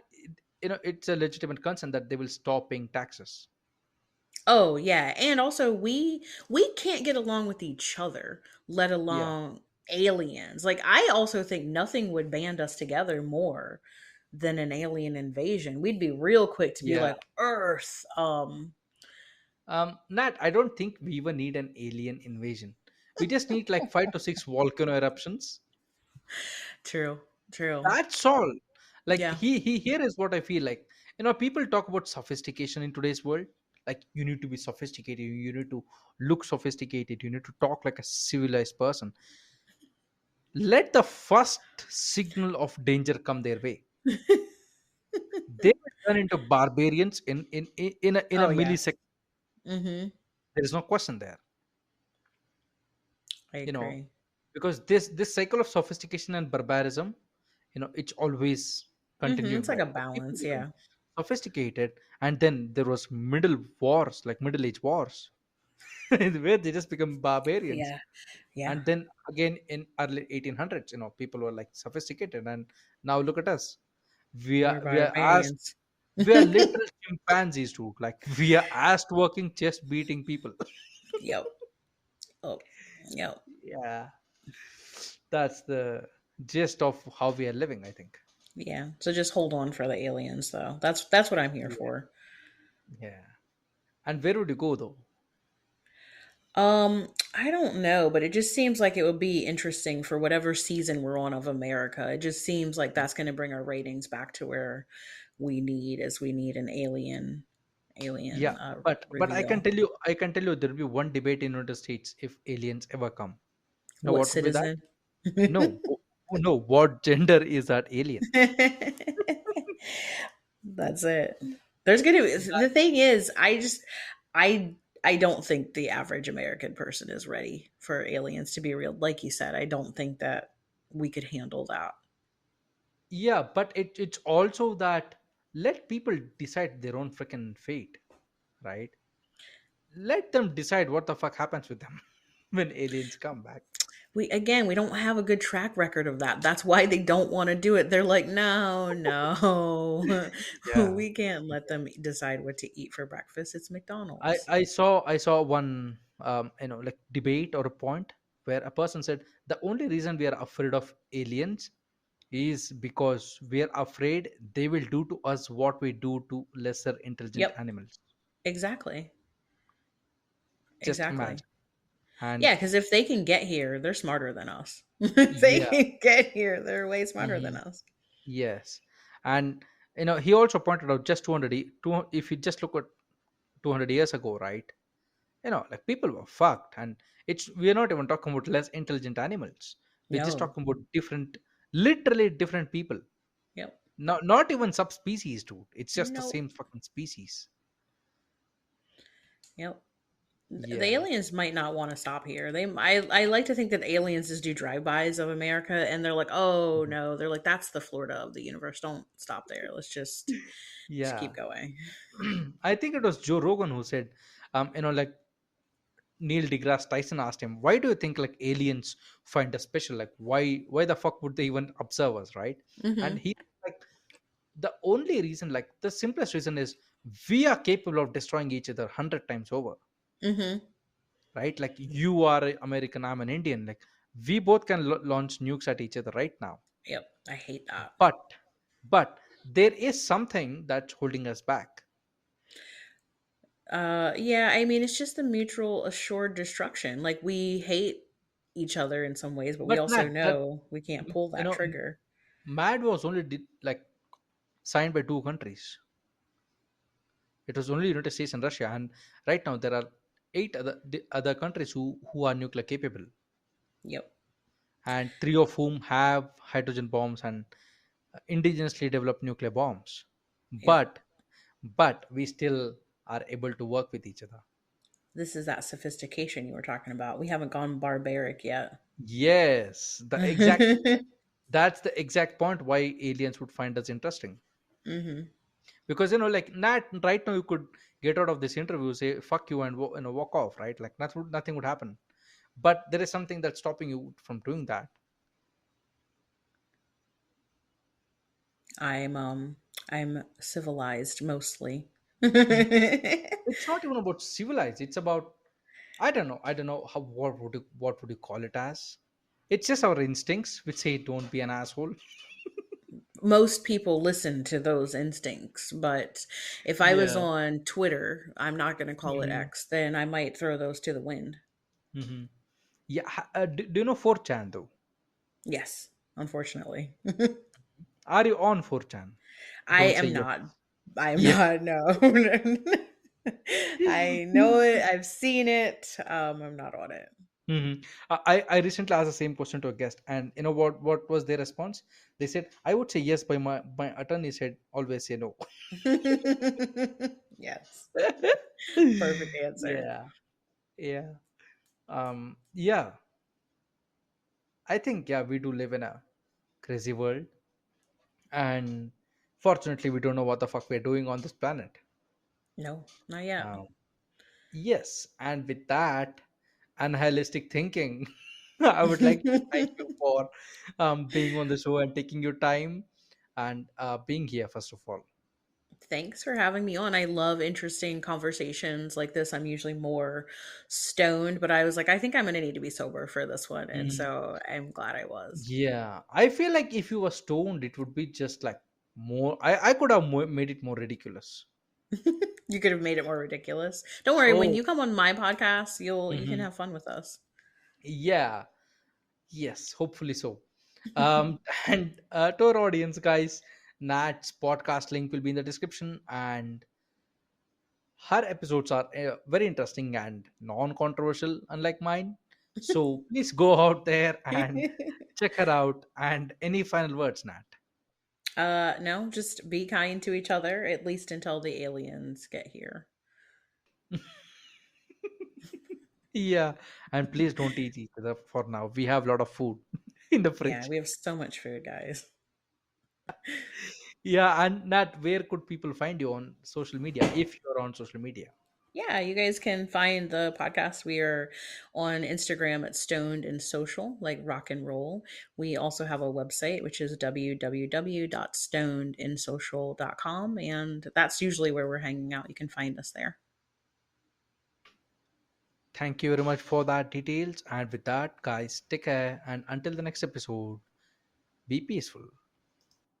it's a legitimate concern that they will stop paying taxes. Oh yeah, and also we can't get along with each other, let Yeah, alone aliens. Like I also think nothing would band us together more than an alien invasion. We'd be real quick to be yeah. like Earth. Nat, I don't think we even need an alien invasion. We just need like 5 to 6 volcano eruptions. True, true. That's all. Like Yeah. he here is what I feel like. People talk about sophistication in today's world. Like you need to be sophisticated, you need to look sophisticated, you need to talk like a civilized person. Let the first signal of danger come their way. They will turn into barbarians in a Oh yes. millisecond. Mhm. There is no question there. I You know, agree. because this cycle of sophistication and barbarism, it's always Mhm. It's continuing. like a Like people balance, become yeah. sophisticated, and then there was middle wars, like middle age wars, where they just become barbarians. Yeah. Yeah. And then again in early 1800s, people were like sophisticated, and now look at us. we are We're we are as barbarians. we are literal chimpanzees too. Like we are ass working chest beating people. Yep. Oh. Yep. Yeah, that's the gist of how we are living, I think. Yeah. So just hold on for the aliens though. That's what I'm here Yeah, for. yeah. And where would you go though? I don't know, but it just seems like it would be interesting for whatever season we're on of America. It just seems like that's going to bring our ratings back to where we need an Yeah, alien but reveal. I can tell you there'll be one debate in United States if aliens ever come. Now, What what would be that? citizen? No, no. What gender is that alien? That's it. There's gonna be That, the thing is, I I don't think the average American person is ready for aliens to be real. Like you said, I don't think that we could handle that. yeah, but it's also that let people decide their own freaking fate, right? Let them decide what the fuck happens with them when aliens come back. We don't have a good track record of that. That's why they don't want to do it. They're like, no, no, Yeah. we can't let them decide what to eat for breakfast. It's I McDonald's. I saw one like debate or a point where a person said the only reason we are afraid of aliens is because we are afraid they will do to us what we do to lesser intelligent Yep, animals. exactly, Just exactly. imagine. And Yeah, because if they can get here, they're smarter than us. If they yeah, can get here, they're way smarter than mhm, us. yes. And he also pointed out just 200 if you just look at 200 years ago, right? Like people were fucked, and it's we're not even talking about less intelligent animals. We're just No. talking about different, literally different people. Yep. Not even subspecies, dude. It's just the Nope. same fucking species. Yep. The Yeah. aliens might not want to stop here. I like to think that aliens just do drive-bys of America, and they're like, oh Mhm. no, they're like, that's the Florida of the universe. Don't stop there. Let's just keep Yeah. going. I think it was Joe Rogan who said, like Neil deGrasse Tyson asked him, "Why do you think like aliens find us special? Like, why the fuck would they even observe us, right?" And Mm-hmm. he like the only reason, like the simplest reason, is we are capable of destroying each other 100 times over, Mm-hmm. right? Like you are American, I'm an Indian. Like we both can launch nukes at each other right now, Yep. I hate that. but there is something that's holding us back. Yeah, I mean, it's just the mutual assured destruction. Like we hate each other in some ways, but we But also Matt, that know we can't pull you that know, trigger. MAD was only like signed by two countries. It was only United States and Russia, and right now there are eight other countries who are nuclear capable, Yep. and three of whom have hydrogen bombs and indigenously developed nuclear bombs. Yep. But we still are able to work with each other. This is that sophistication you were talking about. We haven't gone barbaric yet. Yes, Mm-hmm. that's the exact point why aliens would find us interesting. Because like not right now you could get out of this interview, say fuck you, and walk off, right? Like nothing would happen. But there is something that's stopping you from doing that. I'm civilized mostly. Mhm. It's not even about civilized. It's about I don't know how what would you call it as? It's just our instincts which say don't be an asshole. Most people listen to those instincts, but if I was Yeah. on Twitter, I'm not going to call it Hmm. X, then I might throw those to the wind. Hmm. Yeah. Do you know 4chan though? Yes, unfortunately. Are you on 4chan? I Don't say am yes. not. I am Yeah. not. No. I know it. I've seen it. I'm not on it. Hmm. I recently asked the same question to a guest, and you know what was their response? They said, "I would say yes," but my attorney said, "Always say no." Yes. Perfect answer. Yeah, yeah, yeah. I think yeah, we do live in a crazy world, and fortunately, we don't know what the fuck we're doing on this planet. No, not yet. Um, yes, and with that unrealistic thinking, I would like to thank you for being on the show and taking your time and being here, first of all. Thanks for having me on. I love interesting conversations like this. I'm usually more stoned, but I was like, I think I'm going to need to be sober for this one. And Mhm. so I'm glad I was. Yeah, I feel like if you were stoned, it would be just like more. I could have made it more ridiculous. You could have made it more ridiculous. Don't worry, when Oh, you come on my podcast, you can mhm. have fun with us. Yeah. Yes, hopefully so. Um, and to our audience, guys, Nat's podcast link will be in the description, and her episodes are very interesting and non-controversial, unlike mine. So please go out there and check her out. And any final words, Nat? No, just be kind to each other, at least until the aliens get here. Yeah, and please don't eat each other for now. We have a lot of food in the Yeah, fridge. we have so much food, guys. Yeah, and Nat, where could people find you on social media if you're on social media? Yeah, you guys can find the podcast. We are on Instagram at Stoned and Social, like rock and roll. We also have a website, which is www.stonedandsocial.com. And that's usually where we're hanging out. You can find us there. Thank you very much for that details. And with that, guys, take care. And until the next episode, be peaceful.